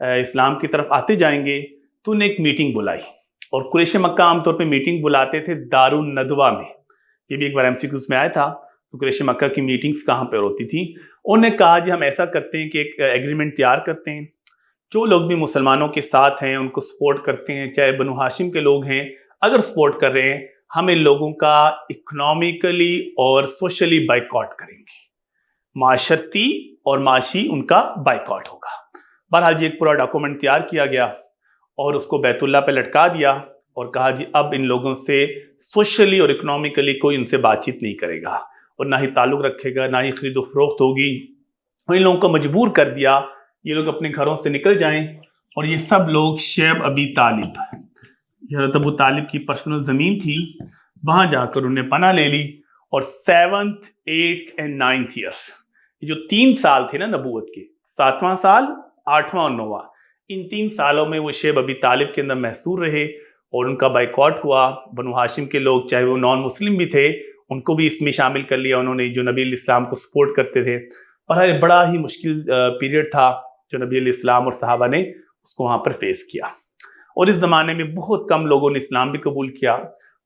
اسلام کی طرف آتے جائیں گے، تو انہیں ایک میٹنگ بلائی، اور قریش مکہ عام طور پہ میٹنگ بلاتے تھے دار الندوہ میں، یہ بھی ایک بار MCQs میں آیا تھا، تو قریش مکہ کی میٹنگز کہاں پہ ہوتی تھی۔ انہوں نے کہا جی ہم ایسا کرتے ہیں کہ ایک ایگریمنٹ تیار کرتے ہیں، جو لوگ بھی مسلمانوں کے ساتھ ہیں ان کو سپورٹ کرتے ہیں، چاہے بنو ہاشم کے لوگ ہیں، اگر سپورٹ کر رہے ہیں ہم ان لوگوں کا اکنامکلی اور سوشلی بائیکاٹ کریں گے، معاشرتی اور معاشی ان کا بائیکاٹ ہوگا۔ بہرحال جی ایک پورا ڈاکومنٹ تیار کیا گیا، اور اس کو بیت اللہ پہ لٹکا دیا، اور کہا جی اب ان لوگوں سے سوشلی اور اکنامکلی کوئی ان سے بات چیت نہیں کرے گا، اور نہ ہی تعلق رکھے گا، نہ ہی خرید و فروخت ہوگی، اور ان لوگوں کو مجبور کر دیا یہ لوگ اپنے گھروں سے نکل جائیں، اور یہ سب لوگ شیب ابی طالب، حضرت ابو طالب کی پرسنل زمین تھی، وہاں جا کر انہیں پناہ لے لی، اور 7th 8th and 9th years, یہ جو 3 سال تھے نا نبوت کے، 7واں سال، 8واں اور 9واں، ان 3 سالوں میں وہ شیب ابی طالب کے اندر محصور رہے، اور ان کا بائیکاٹ ہوا، بنو ہاشم کے لوگ چاہے وہ نان مسلم بھی تھے ان کو بھی اس میں شامل کر لیا انہوں نے، جو نبی علیہ السلام کو سپورٹ کرتے تھے، اور بڑا ہی مشکل پیریڈ تھا جو نبی علیہ السلام اور صحابہ نے اس کو وہاں پر فیس کیا، اور اس زمانے میں بہت کم لوگوں نے اسلام بھی قبول کیا،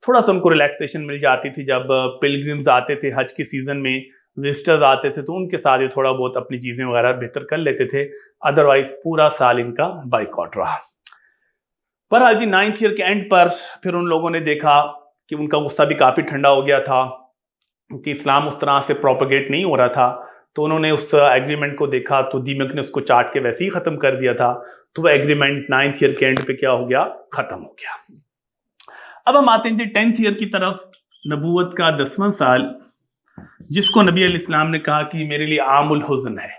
تھوڑا سا ان کو ریلیکسیشن مل جاتی تھی جب پلگرمز آتے تھے حج کے سیزن میں، وزٹرز آتے تھے تو ان کے ساتھ تھوڑا بہت اپنی چیزیں وغیرہ بہتر کر لیتے تھے، ادروائز پورا سال ان کا بائیکاٹ رہا۔ بہرحال جی 9th ایئر کے اینڈ پر پھر ان لوگوں نے دیکھا کہ ان کا غصہ بھی کافی ٹھنڈا ہو گیا تھا، کیونکہ اسلام اس طرح سے پروپیگیٹ نہیں ہو رہا تھا، تو انہوں نے اس ایگریمنٹ کو دیکھا تو دیمک نے اس کو چاٹ کے ویسے ہی ختم کر دیا تھا، تو وہ ایگریمنٹ 9th ایئر کے اینڈ پہ کیا ہو گیا، ختم ہو گیا۔ اب ہم آتے ہیں 10th ایئر کی طرف، نبوت کا 10واں سال، جس کو نبی علیہ السلام نے کہا کہ میرے لیے عام الحزن ہے،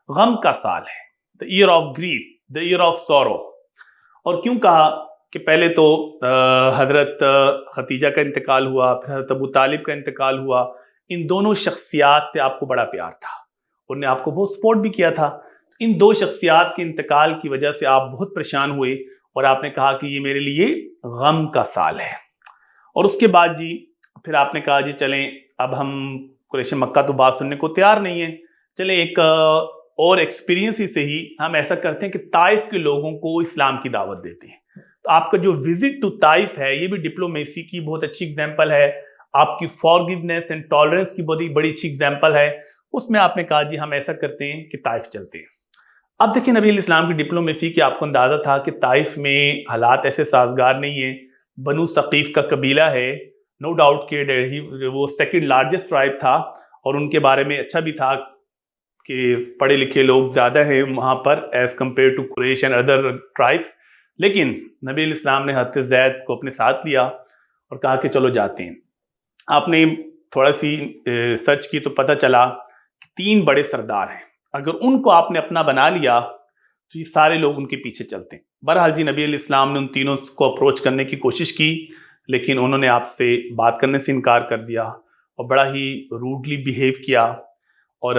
غم کا سال ہے، the year of grief, the year of sorrow۔ اور کیوں کہا کہ پہلے تو حضرت ختیجہ کا انتقال ہوا، پھر حضرت ابو طالب کا انتقال ہوا، ان دونوں شخصیات سے آپ کو بڑا پیار تھا، انہوں نے آپ کو بہت سپورٹ بھی کیا تھا، ان 2 شخصیات کے انتقال کی وجہ سے آپ بہت پریشان ہوئے، اور آپ نے کہا کہ یہ میرے لیے غم کا سال ہے۔ اور اس کے بعد جی پھر آپ نے کہا جی چلیں اب ہم قریش مکہ تو بات سننے کو تیار نہیں ہے، چلیں ایک اور ایکسپیرینس ہی سے ہی ہم ایسا کرتے ہیں کہ طائف کے لوگوں کو اسلام کی دعوت دیتے ہیں۔ تو آپ کا جو وزٹ ٹو طائف ہے یہ بھی ڈپلومیسی کی بہت اچھی اگزامپل ہے، آپ کی فارگیونیس اینڈ ٹالرنس کی بڑی اچھی اگزامپل ہے، اس میں آپ نے کہا جی ہم ایسا کرتے ہیں کہ طائف چلتے ہیں۔ اب دیکھیں نبی علیہ السلام کی ڈپلومیسی کی آپ کو اندازہ تھا کہ طائف میں حالات ایسے سازگار نہیں ہیں، بنو ثقیف کا قبیلہ ہے، نو ڈاؤٹ کہ وہ 2nd لارجسٹ ٹرائب تھا، اور ان کے بارے میں اچھا بھی تھا کہ پڑھے لکھے لوگ زیادہ ہیں وہاں پر as compare to Quraysh and other tribes, لیکن نبی علیہ السلام نے حضرت زید کو اپنے ساتھ لیا اور کہا کہ چلو جاتے ہیں۔ آپ نے تھوڑا سی سرچ کی تو پتہ چلا کہ 3 بڑے سردار ہیں، اگر ان کو آپ نے اپنا بنا لیا تو یہ سارے لوگ ان کے پیچھے چلتے ہیں۔ بہرحال جی نبی علیہ السلام نے ان تینوں کو اپروچ کرنے کی کوشش کی، لیکن انہوں نے آپ سے بات کرنے سے انکار کر دیا اور بڑا ہی روڈلی بیہیو کیا، اور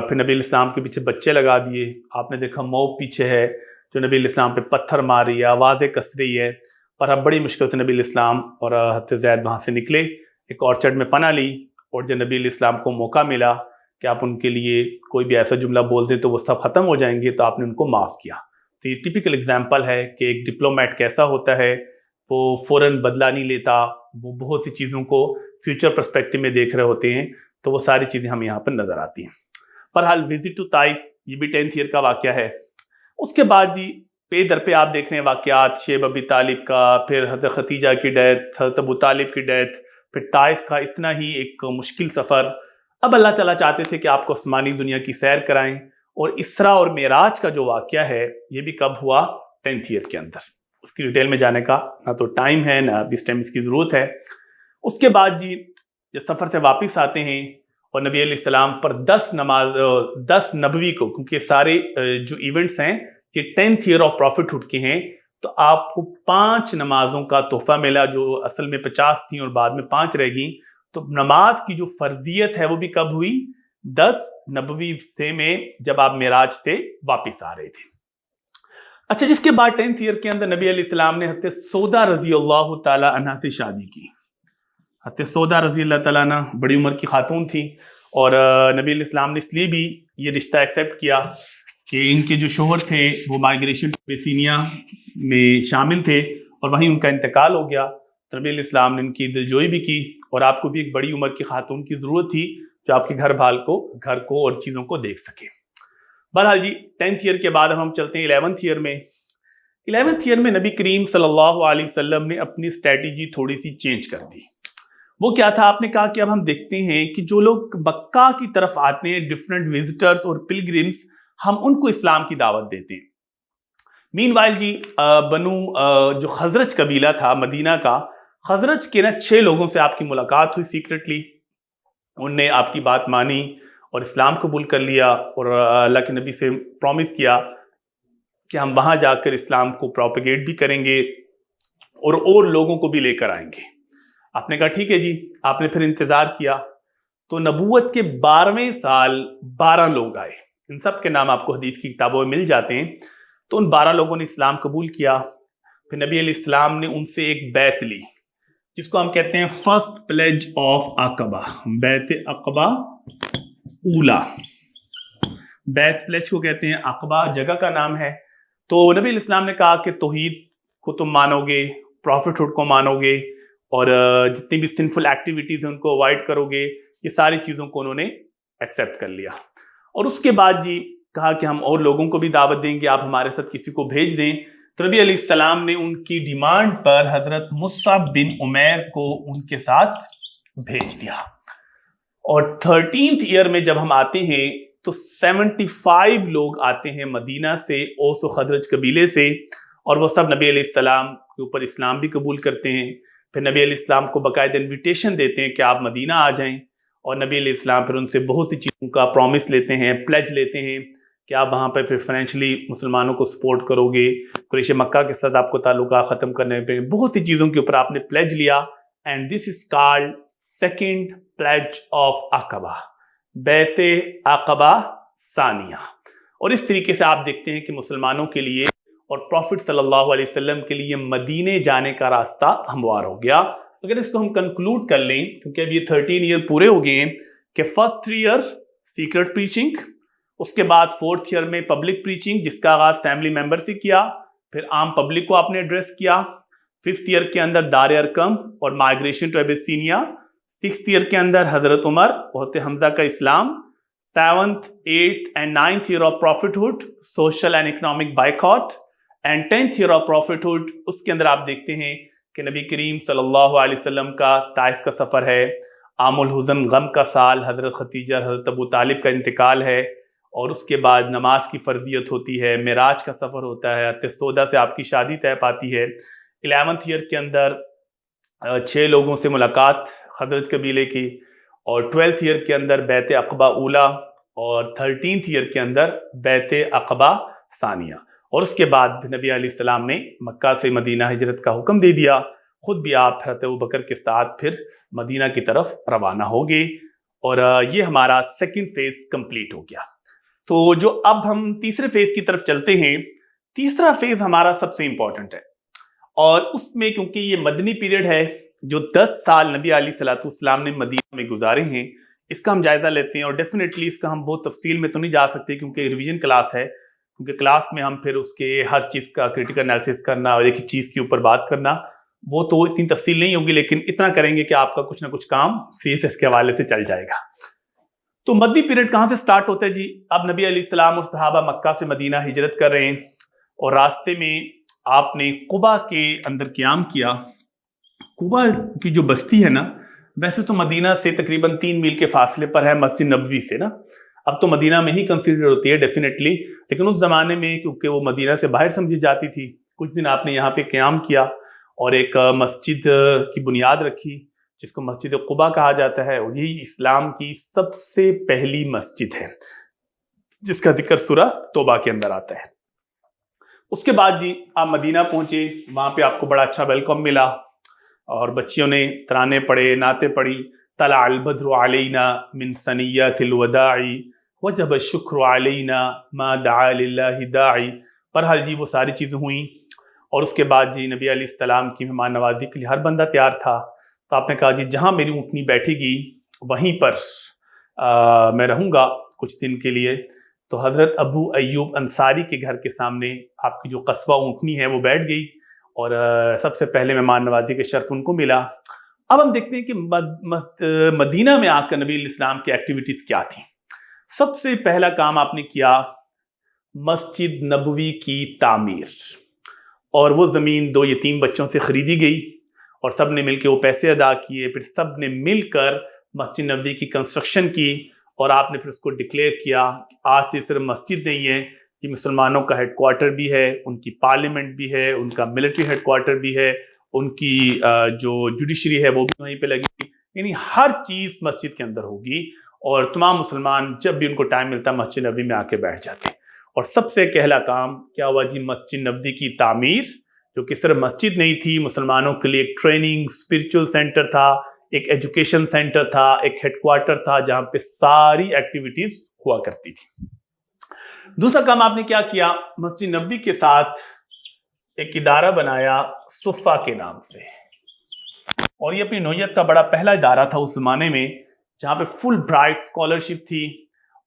پھر نبی علیہ السلام کے پیچھے بچے لگا دیے۔ آپ نے دیکھا موب پیچھے ہے جو نبی علیہ السلام پہ پتھر مار رہی ہے، آوازیں کس رہی ہے، اور اب بڑی مشکل سے نبی علیہ السلام اور حضرت زید وہاں سے نکلے، ایک اورچرڈ میں پناہ لی، اور جب نبی علیہ السلام کو موقع ملا کہ آپ ان کے لیے کوئی بھی ایسا جملہ بول دیں تو وہ سب ختم ہو جائیں گے، تو آپ نے ان کو معاف کیا۔ تو یہ ٹپیکل اگزامپل ہے کہ ایک ڈپلومیٹ کیسا ہوتا ہے، وہ فوراً بدلہ نہیں لیتا، وہ بہت سی چیزوں کو فیوچر پرسپیکٹو میں دیکھ رہے ہوتے ہیں، تو وہ ساری چیزیں ہمیں یہاں پر نظر آتی ہیں۔ بہرحال وزٹ ٹو طائف یہ بھی 10th ایئر کا واقعہ ہے۔ اس کے بعد جی پہ در پہ آپ دیکھ رہے ہیں واقعات، شیب ابی طالب کا، پھر حضرت ختیجہ کی ڈیتھ، حضرت ابو طالب کی ڈیتھ، پھر طائف کا اتنا ہی ایک مشکل سفر۔ اب اللہ تعالیٰ چاہتے تھے کہ آپ کو آسمانی دنیا کی سیر کرائیں، اور اسراء اور معراج کا جو واقعہ ہے یہ بھی کب ہوا؟ 10th ایئر کے اندر۔ اس کی ڈیٹیل میں جانے کا نہ تو ٹائم ہے، نہ اب اس ٹائم اس کی ضرورت ہے۔ اس کے بعد جی جب سفر سے واپس آتے ہیں اور نبی علیہ السلام پر 10 نبوی کو، کیونکہ سارے جو ایونٹس ہیں یہ 10th year of profit hood کے ہیں، تو آپ کو 5 نمازوں کا تحفہ ملا، جو اصل میں 50 تھیں اور بعد میں 5 رہ گئیں۔ تو نماز کی جو فرضیت ہے وہ بھی کب ہوئی؟ 10 نبوی سے میں جب آپ معراج سے واپس آ رہے تھے۔ اچھا، جس کے بعد 10th ایئر کے اندر نبی علیہ السلام نے حضرت سودا رضی اللہ تعالی عنہ سے شادی کی۔ حضرت سودا رضی اللہ تعالیٰ عنہ بڑی عمر کی خاتون تھی، اور نبی علیہ السلام نے اس لیے بھی یہ رشتہ ایکسیپٹ کیا کہ ان کے جو شوہر تھے وہ مائیگریشن ابیسینیا میں شامل تھے، اور وہیں ان کا انتقال ہو گیا۔ تو نبی علیہ السلام نے ان کی دلجوئی بھی کی، اور آپ کو بھی ایک بڑی عمر کی خاتون کی ضرورت تھی جو آپ کے گھر کو اور چیزوں کو دیکھ سکے۔ بہرحال جی 10th ایئر کے بعد ہم چلتے ہیں 11th ایئر میں۔ 11th ایئر میں نبی کریم صلی اللہ علیہ وسلم نے اپنی اسٹریٹجی تھوڑی سی چینج کر دی۔ وہ کیا تھا؟ آپ نے کہا کہ اب ہم دیکھتے ہیں کہ جو لوگ مکہ کی طرف آتے ہیں، ڈفرینٹ وزٹرز اور پلگرمز، ہم ان کو اسلام کی دعوت دیتے ہیں۔ مین وائل جی جو خزرج قبیلہ تھا مدینہ کا، خزرج کے 6 لوگوں سے آپ کی ملاقات ہوئی سیکرٹلی، انہوں نے آپ کی بات مانی اور اسلام قبول کر لیا، اور اللہ کے نبی سے پرومس کیا کہ ہم وہاں جا کر اسلام کو پروپیگیٹ بھی کریں گے اور لوگوں کو بھی لے کر آئیں گے۔ آپ نے کہا ٹھیک ہے جی۔ آپ نے پھر انتظار کیا، تو نبوت کے 12ویں سال 12 لوگ آئے، ان سب کے نام آپ کو حدیث کی کتابوں میں مل جاتے ہیں۔ تو ان 12 لوگوں نے اسلام قبول کیا۔ پھر نبی علیہ السلام نے ان سے ایک بیعت لی، جس کو ہم کہتے ہیں فرسٹ پلیج آف عقبہ، بیعت عقبہ اولا۔ بیعت پلیج کو کہتے ہیں، عقبہ جگہ کا نام ہے۔ تو نبی علیہ السلام نے کہا کہ توحید کو تم مانو گے، پروفٹ ہوڈ کو مانو گے، اور جتنی بھی سنفل ایکٹیویٹیز ہیں ان کو اوائڈ کرو گے۔ یہ ساری چیزوں کو انہوں نے ایکسیپٹ کر لیا، اور اس کے بعد جی کہا کہ ہم اور لوگوں کو بھی دعوت دیں گے، آپ ہمارے ساتھ کسی کو بھیج دیں۔ تو نبی علیہ السلام نے ان کی ڈیمانڈ پر حضرت مصعب بن عمیر کو ان کے ساتھ بھیج دیا۔ اور 13th ایئر میں جب ہم آتے ہیں تو 75 لوگ آتے ہیں مدینہ سے، اوس و خزرج قبیلے سے، اور وہ سب نبی علیہ السلام کے اوپر اسلام بھی قبول کرتے ہیں۔ پھر نبی علیہ السلام کو باقاعدہ انویٹیشن دیتے ہیں کہ آپ مدینہ آ جائیں، اور نبی علیہ السلام پھر ان سے بہت سی چیزوں کا پرومس لیتے ہیں، پلیج لیتے ہیں کہ آپ وہاں پہ پھر فائنینشلی مسلمانوں کو سپورٹ کرو گے، قریش مکہ کے ساتھ آپ کو تعلقات ختم کرنے پہ بہت سی چیزوں کے اوپر آپ نے پلیج لیا، and this is called second pledge of Aqabah, بیعت عقبہ ثانیہ۔ اور اس طریقے سے آپ دیکھتے ہیں کہ مسلمانوں کے لیے اور پروفٹ صلی اللہ علیہ وسلم کے لیے مدینے جانے کا راستہ ہموار ہو گیا۔ اگر اس کو ہم کنکلوڈ کر لیں، کیونکہ اب یہ 13 ایئر پورے ہو گئے ہیں، کہ فرسٹ 3 ایئر سیکرٹ پریچنگ، اس کے بعد 4th ایئر میں پبلک پریچنگ جس کا آغاز فیملی ممبر سے کیا، پھر عام پبلک کو آپ نے ایڈریس کیا۔ 5th ایئر کے اندر دار ارقم اور مائیگریشن ٹو ابیسینیا۔ 6th ایئر کے اندر حضرت عمر اور حضرت حمزہ کا اسلام۔ 7th 8th and 9th year of prophethood, social and economic boycott, and 10th year of prophethood، اس کے اندر آپ دیکھتے ہیں کہ نبی کریم صلی اللہ علیہ وسلم کا طائف کا سفر ہے، عام الحزن غم کا سال، حضرت ختیجہ حضرت ابو طالب کا انتقال ہے، اور اس کے بعد نماز کی فرضیت ہوتی ہے، معراج کا سفر ہوتا ہے، حضرت سودا سے آپ کی شادی طے پاتی ہے۔ 11th ایئر کے اندر 6 لوگوں سے ملاقات خزرج قبیلے کی، اور 12th ایئر کے اندر بیعت عقبہ اولا اور 13th ایئر کے اندر بیعت عقبہ ثانیہ. اور اس کے بعد نبی علیہ السلام نے مکہ سے مدینہ ہجرت کا حکم دے دیا. خود بھی آپ حضرت ابوبکر کے ساتھ پھر مدینہ کی طرف روانہ ہو گئے اور یہ ہمارا سیکنڈ فیز کمپلیٹ ہو گیا. تو جو اب ہم تیسرے فیز کی طرف چلتے ہیں، تیسرا فیز ہمارا سب سے امپورٹنٹ ہے اور اس میں کیونکہ یہ مدنی پیریڈ ہے، جو 10 سال نبی علیہ السلام نے مدینہ میں گزارے ہیں، اس کا ہم جائزہ لیتے ہیں. اور ڈیفینیٹلی اس کا ہم بہت تفصیل میں تو نہیں جا سکتے کیونکہ ریویژن کلاس ہے، کیونکہ کلاس میں ہم پھر اس کے ہر چیز کا کریٹیکل انالیسس کرنا اور ایک چیز کے اوپر بات کرنا وہ تو اتنی تفصیل نہیں ہوگی، لیکن اتنا کریں گے کہ آپ کا کچھ نہ کچھ کام فیس اس کے حوالے سے چل جائے گا. تو مدنی پیریڈ کہاں سے سٹارٹ ہوتا ہے جی؟ اب نبی علیہ السلام اور صحابہ مکہ سے مدینہ ہجرت کر رہے ہیں اور راستے میں آپ نے قبا کے اندر قیام کیا. قبا کی جو بستی ہے نا، ویسے تو مدینہ سے تقریباً 3 میل کے فاصلے پر ہے مسجد نبوی سے نا. اب تو مدینہ میں ہی کنسیڈر ہوتی ہے ڈیفینیٹلی، لیکن اس زمانے میں کیونکہ وہ مدینہ سے باہر سمجھی جاتی تھی، کچھ دن آپ نے یہاں پہ قیام کیا اور ایک مسجد کی بنیاد رکھی جس کو مسجد قبا کہا جاتا ہے. اور یہی اسلام کی سب سے پہلی مسجد ہے جس کا ذکر سورہ توبہ کے اندر آتا ہے. اس کے بعد جی آپ مدینہ پہنچے، وہاں پہ آپ کو بڑا اچھا ویلکم ملا اور بچیوں نے ترانے پڑھے، نعتیں پڑھی. طلع البدر علینا من ثنیات الوداع وجب الشکر علینا ما دعا للہ داعی. بہرحال جی وہ ساری چیزیں ہوئیں اور اس کے بعد جی نبی علیہ السلام کی مہمان نوازی کے لیے ہر بندہ تیار تھا. تو آپ نے کہا جی جہاں میری اونٹنی بیٹھے گی وہیں پر میں رہوں گا کچھ دن کے لیے. تو حضرت ابو ایوب انصاری کے گھر کے سامنے آپ کی جو قصبہ اونٹنی ہے وہ بیٹھ گئی اور سب سے پہلے مہمان نوازی کے شرف ان کو ملا. اب ہم دیکھتے ہیں کہ مدینہ میں آ کر نبی علیہ السلام کی ایکٹیویٹیز کیا تھیں. سب سے پہلا کام آپ نے کیا مسجد نبوی کی تعمیر، اور وہ زمین 2 یتیم بچوں سے خریدی گئی اور سب نے مل کے وہ پیسے ادا کیے. پھر سب نے مل کر مسجد نبوی کی کنسٹرکشن کی اور آپ نے پھر اس کو ڈکلیئر کیا آج سے صرف مسجد نہیں ہے، یہ مسلمانوں کا ہیڈ کوارٹر بھی ہے، ان کی پارلیمنٹ بھی ہے، ان کا ملٹری ہیڈ کوارٹر بھی ہے، ان کی جو جوڈیشری ہے وہ بھی وہیں پہ لگی. یعنی ہر چیز مسجد کے اندر ہوگی اور تمام مسلمان جب بھی ان کو ٹائم ملتا مسجد نبوی میں آ کے بیٹھ جاتے. اور سب سے پہلا کام کیا ہوا جی؟ مسجد نبوی کی تعمیر، جو کہ صرف مسجد نہیں تھی، مسلمانوں کے لیے ایک ٹریننگ اسپرچل سینٹر تھا، ایک ایجوکیشن سینٹر تھا، ایک ہیڈ کوارٹر تھا جہاں پہ ساری ایکٹیویٹیز ہوا کرتی تھی. دوسرا کام آپ نے کیا کیا؟ مسجد نبوی کے ساتھ ایک ادارہ بنایا صفہ کے نام سے، اور یہ اپنی نوعیت کا بڑا پہلا ادارہ تھا اس زمانے میں جہاں پہ فل برائٹ اسکالرشپ تھی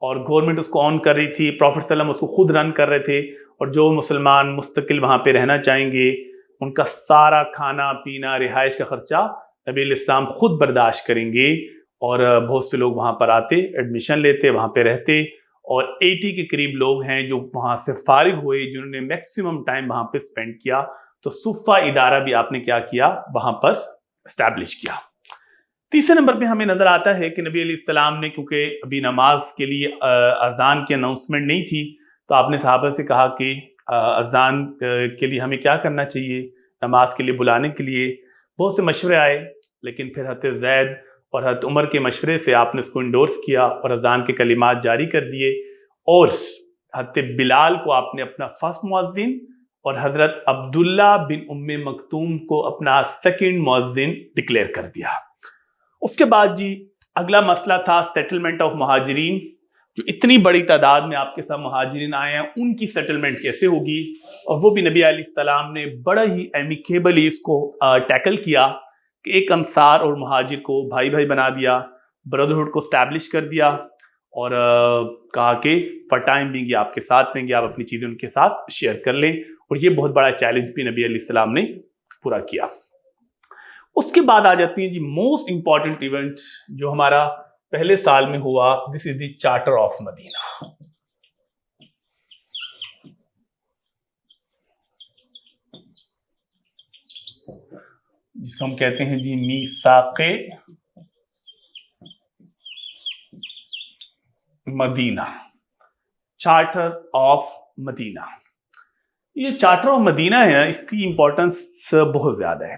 اور گورنمنٹ اس کو آن کر رہی تھی. پروفیٹ صلی اللہ علیہ وسلم اس کو خود رن کر رہے تھے اور جو مسلمان مستقل وہاں پہ رہنا چاہیں گے ان کا سارا کھانا پینا رہائش کا خرچہ نبی علیہ السلام خود برداشت کریں گے. اور بہت سے لوگ وہاں پر آتے، ایڈمیشن لیتے، وہاں پہ رہتے، اور 80 کے قریب لوگ ہیں جو وہاں سے فارغ ہوئے جنہوں نے میکسیمم ٹائم وہاں پہ سپینڈ کیا. تو صفہ ادارہ بھی آپ نے کیا کیا؟ وہاں پر اسٹیبلش کیا. تیسرے نمبر پہ ہمیں نظر آتا ہے کہ نبی علیہ السلام نے کیونکہ ابھی نماز کے لیے اذان کی اناؤنسمنٹ نہیں تھی تو آپ نے صحابہ سے کہا کہ اذان کے لیے ہمیں کیا کرنا چاہیے، نماز کے لیے بلانے کے لیے. بہت سے مشورے آئے لیکن پھر حضرت زید اور حضرت عمر کے مشورے سے آپ نے اس کو انڈورس کیا اور اذان کے کلمات جاری کر دیے، اور حضرت بلال کو آپ نے اپنا فرسٹ مؤذن اور حضرت عبداللہ بن ام مکتوم کو اپنا سیکنڈ مؤذن ڈکلیئر کر دیا. اس کے بعد جی اگلا مسئلہ تھا سیٹلمنٹ آف مہاجرین. جو اتنی بڑی تعداد میں آپ کے ساتھ مہاجرین آئے ہیں ان کی سیٹلمنٹ کیسے ہوگی، اور وہ بھی نبی علیہ السلام نے بڑا ہی ایمیکیبلی اس کو ٹیکل کیا کہ ایک انصار اور مہاجر کو بھائی بھائی بنا دیا، بردرہڈ کو اسٹیبلش کر دیا اور کہا کہ فار ٹائم بینگ یہ آپ کے ساتھ رہیں گے، آپ اپنی چیزیں ان کے ساتھ شیئر کر لیں. اور یہ بہت بڑا چیلنج بھی نبی علیہ السلام نے پورا کیا. اس کے بعد آ جاتی ہیں جی موسٹ امپورٹنٹ ایونٹ جو ہمارا پہلے سال میں ہوا. دس از دی چارٹر آف مدینہ. جس کو ہم کہتے ہیں جی میثاق مدینہ، چارٹر آف مدینہ. یہ چارٹر آف مدینہ ہے، اس کی امپورٹنس بہت زیادہ ہے.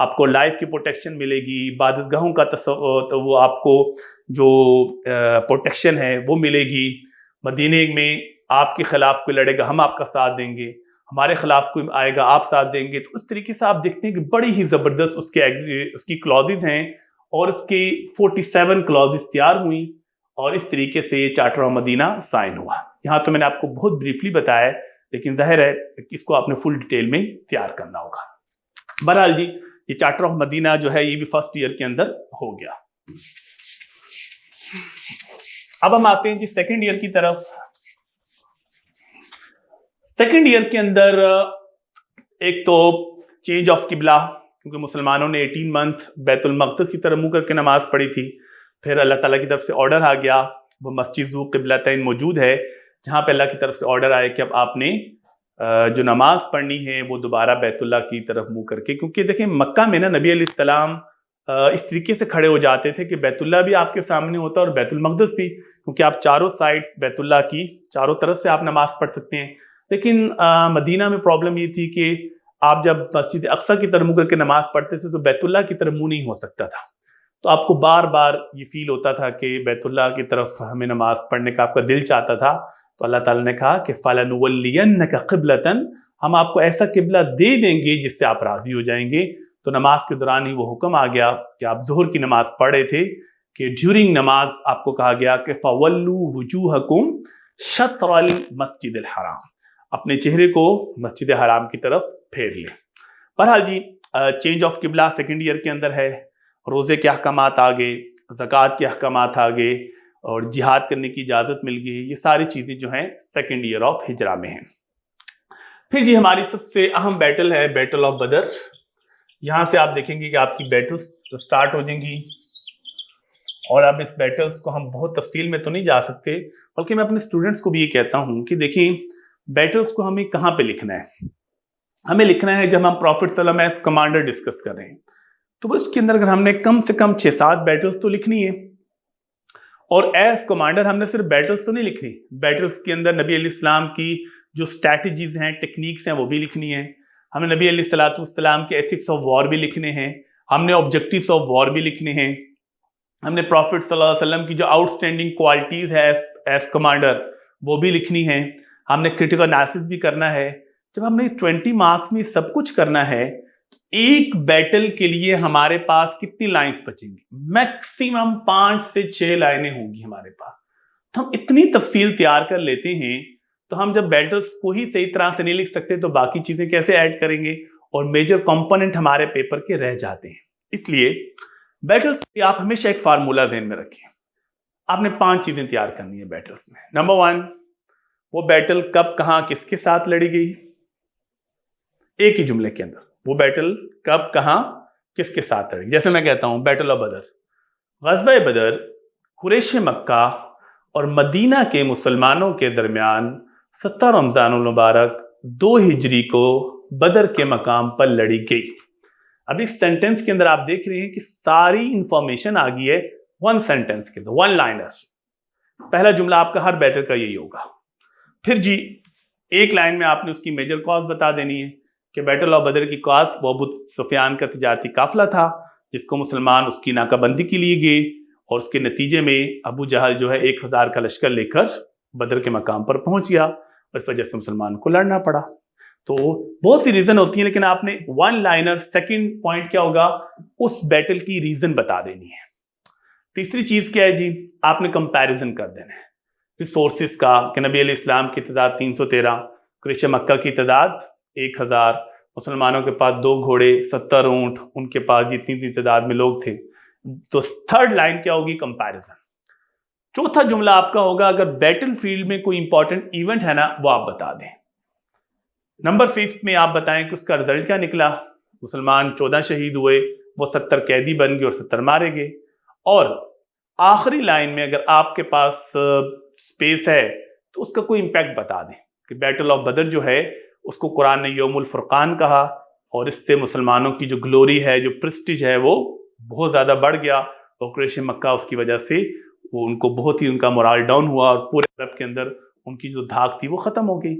آپ کو لائف کی پروٹیکشن ملے گی، عبادت گاہوں کا تو وہ آپ کو جو پروٹیکشن ہے وہ ملے گی، مدینے میں آپ کے خلاف کوئی لڑے گا ہم آپ کا ساتھ دیں گے، ہمارے خلاف کوئی آئے گا آپ ساتھ دیں گے۔ تو اس طریقے سے آپ دیکھتے ہیں کہ بڑی ہی زبردست اس کی کلازز ہیں، اور اس کی 47 کلازز تیار ہوئیں، اور اس طریقے سے یہ چارٹر آف مدینہ سائن ہوا۔ یہاں تو میں نے آپ کو بہت بریفلی بتایا ہے، لیکن ظاہر ہے اس کو آپ نے فل ڈیٹیل میں تیار کرنا ہوگا۔ بہرحال جی، یہ چارٹر آف مدینہ جو ہے یہ بھی فرسٹ ایئر کے اندر ہو گیا۔ اب ہم آتے ہیں جی سیکنڈ ایئر کی طرف۔ سیکنڈ ایئر کے اندر ایک تو چینج آف قبلہ، کیونکہ مسلمانوں نے 18 منتھ بیت المقدس کی طرف منہ کر کے نماز پڑھی تھی، پھر اللہ تعالیٰ کی طرف سے آرڈر آ گیا، وہ مسجد ذو قبلتین موجود ہے جہاں پہ اللہ کی طرف سے آرڈر آئے کہ اب آپ نے جو نماز پڑھنی ہے وہ دوبارہ بیت اللہ کی طرف منہ کر کے، کیونکہ دیکھیں مکہ میں نا نبی علیہ السلام اس طریقے سے کھڑے ہو جاتے تھے کہ بیت اللہ بھی آپ کے سامنے ہوتا اور بیت المقدس بھی، کیونکہ آپ چاروں سائڈس بیت اللہ کی چاروں طرف سے آپ نماز پڑھ سکتے ہیں۔ لیکن مدینہ میں پرابلم یہ تھی کہ آپ جب مسجد اقصی کی طرف منہ کر کے نماز پڑھتے تھے تو بیت اللہ کی طرف منہ نہیں ہو سکتا تھا، تو آپ کو بار بار یہ فیل ہوتا تھا کہ بیت اللہ کی طرف ہمیں نماز پڑھنے کا آپ کا دل چاہتا تھا، تو اللہ تعالیٰ نے کہا کہ فَلَنُوَلِّيَنَّكَ قِبْلَةً، ہم آپ کو ایسا قبلہ دے دیں گے جس سے آپ راضی ہو جائیں گے۔ تو نماز کے دوران ہی وہ حکم آ گیا کہ آپ ظہر کی نماز پڑھ رہے تھے کہ ڈیورنگ نماز آپ کو کہا گیا کہ فَوَلُّوا وُجُوهَكُمْ شَطْرَ الْمَسْجِدِ الْحَرَامِ، اپنے چہرے کو مسجد حرام کی طرف پھیر لیں۔ بہرحال جی چینج آف قبلہ سیکنڈ ایئر کے اندر ہے، روزے کے احکامات آ گئے، زکوٰۃ کے احکامات آ گئے، اور جہاد کرنے کی اجازت مل گئی، یہ ساری چیزیں جو ہیں سیکنڈ ایئر آف ہجرہ میں ہیں۔ پھر جی ہماری سب سے اہم بیٹل ہے بیٹل آف بدر۔ یہاں سے آپ دیکھیں گے کہ آپ کی بیٹلز سٹارٹ ہو جائیں گی، اور اب اس بیٹلز کو ہم بہت تفصیل میں تو نہیں جا سکتے، بلکہ میں اپنے اسٹوڈنٹس کو بھی یہ کہتا ہوں کہ دیکھیں بیٹلز کو ہمیں کہاں پہ لکھنا ہے، ہمیں لکھنا ہے جب ہم پروفٹ صلی اللہ علیہ وسلم ایز کمانڈر ڈسکس کر رہے ہیں، تو اس کے اندر اگر ہم نے کم سے کم 6-7 بیٹلز تو لکھنی ہے، اور ایز کمانڈر ہم نے صرف بیٹلز تو نہیں لکھنی، بیٹلز کے اندر نبی علیہ السلام کی جو اسٹریٹجیز ہیں، ٹیکنیکس ہیں، وہ بھی لکھنی ہیں، ہم نے نبی علیہ السلام کے ایتھکس آف وار بھی لکھنے ہیں، ہم نے آبجیکٹیوز آف وار بھی لکھنے ہیں، ہم نے پروفٹ صلی اللہ علیہ وسلم کی جو آؤٹ اسٹینڈنگ کوالٹیز ہے ایز کمانڈر وہ بھی لکھنی ہیں، ہم نے کرٹیکل انالیسس بھی کرنا ہے۔ جب ہم نے 20 مارکس میں سب کچھ کرنا ہے، ایک بیٹل کے لیے ہمارے پاس کتنی لائنز بچیں گی؟ میکسیمم 5 سے 6 لائنیں ہوں گی ہمارے پاس۔ تو ہم اتنی تفصیل تیار کر لیتے ہیں، تو ہم جب بیٹلز کو ہی صحیح طرح سے نہیں لکھ سکتے تو باقی چیزیں کیسے ایڈ کریں گے، اور میجر کمپوننٹ ہمارے پیپر کے رہ جاتے ہیں۔ اس لیے بیٹلز کے آپ ہمیشہ ایک فارمولہ ذہن میں رکھیں، آپ نے 5 چیزیں تیار کرنی ہے بیٹلز میں۔ نمبر 1، وہ بیٹل کب کہاں کس کے ساتھ لڑی گئی، ایک ہی جملے کے اندر وہ بیٹل کب کہاں کس کے ساتھ لڑی۔ جیسے میں کہتا ہوں بیٹل آف بدر، غزوہ بدر قریش مکہ اور مدینہ کے مسلمانوں کے درمیان 17 رمضان المبارک 2 ہجری کو بدر کے مقام پر لڑی گئی۔ اب اس سینٹنس کے اندر آپ دیکھ رہے ہیں کہ ساری انفارمیشن آ گئی ہے 1 سینٹنس کے اندر، 1 لائنر۔ پہلا جملہ آپ کا ہر بیٹل کا یہی ہوگا۔ پھر جی ایک لائن میں آپ نے اس کی میجر کاز بتا دینی ہے کہ بیٹل آف بدر کی کاز وہ ابو سفیان کا تجارتی قافلہ تھا جس کو مسلمان اس کی ناکہ بندی کے لیے گئے، اور اس کے نتیجے میں ابو جہل جو ہے 1000 کا لشکر لے کر بدر کے مقام پر پہنچ گیا، اور اس وجہ سے مسلمان کو لڑنا پڑا۔ تو بہت سی ریزن ہوتی ہیں، لیکن آپ نے 1 لائنر سیکنڈ پوائنٹ کیا ہوگا، اس بیٹل کی ریزن بتا دینی ہے۔ تیسری چیز کیا ہے جی، آپ نے کمپیریزن کر دینا ہے ریسورسز کا، کہ نبی علیہ السلام کی تعداد 313، قریش مکہ کی تعداد 1000، مسلمانوں کے پاس 2 گھوڑے 70 اونٹ، ان کے پاس جتنی تعداد میں لوگ تھے۔ تو تھرڈ لائن کیا ہوگی، کمپیریزن۔ چوتھا جملہ آپ کا ہوگا اگر بیٹل فیلڈ میں کوئی امپورٹنٹ ایونٹ ہے نا وہ آپ بتا دیں۔ نمبر 5 میں آپ بتائیں کہ اس کا رزلٹ کیا نکلا، مسلمان 14 شہید ہوئے، وہ 70 قیدی بن گئے اور 70 مارے گئے۔ اور آخری لائن میں اگر آپ کے پاس سپیس ہے تو اس کا کوئی امپیکٹ بتا دیں کہ بیٹل آف بدر جو ہے اس کو قرآن نے یوم الفرقان کہا، اور اس سے مسلمانوں کی جو گلوری ہے، جو پرسٹیج ہے، وہ بہت زیادہ بڑھ گیا، اور قریش مکہ اس کی وجہ سے وہ ان کو بہت ہی ان کا مورال ڈاؤن ہوا، اور پورے عرب کے اندر ان کی جو دھاک تھی وہ ختم ہو گئی۔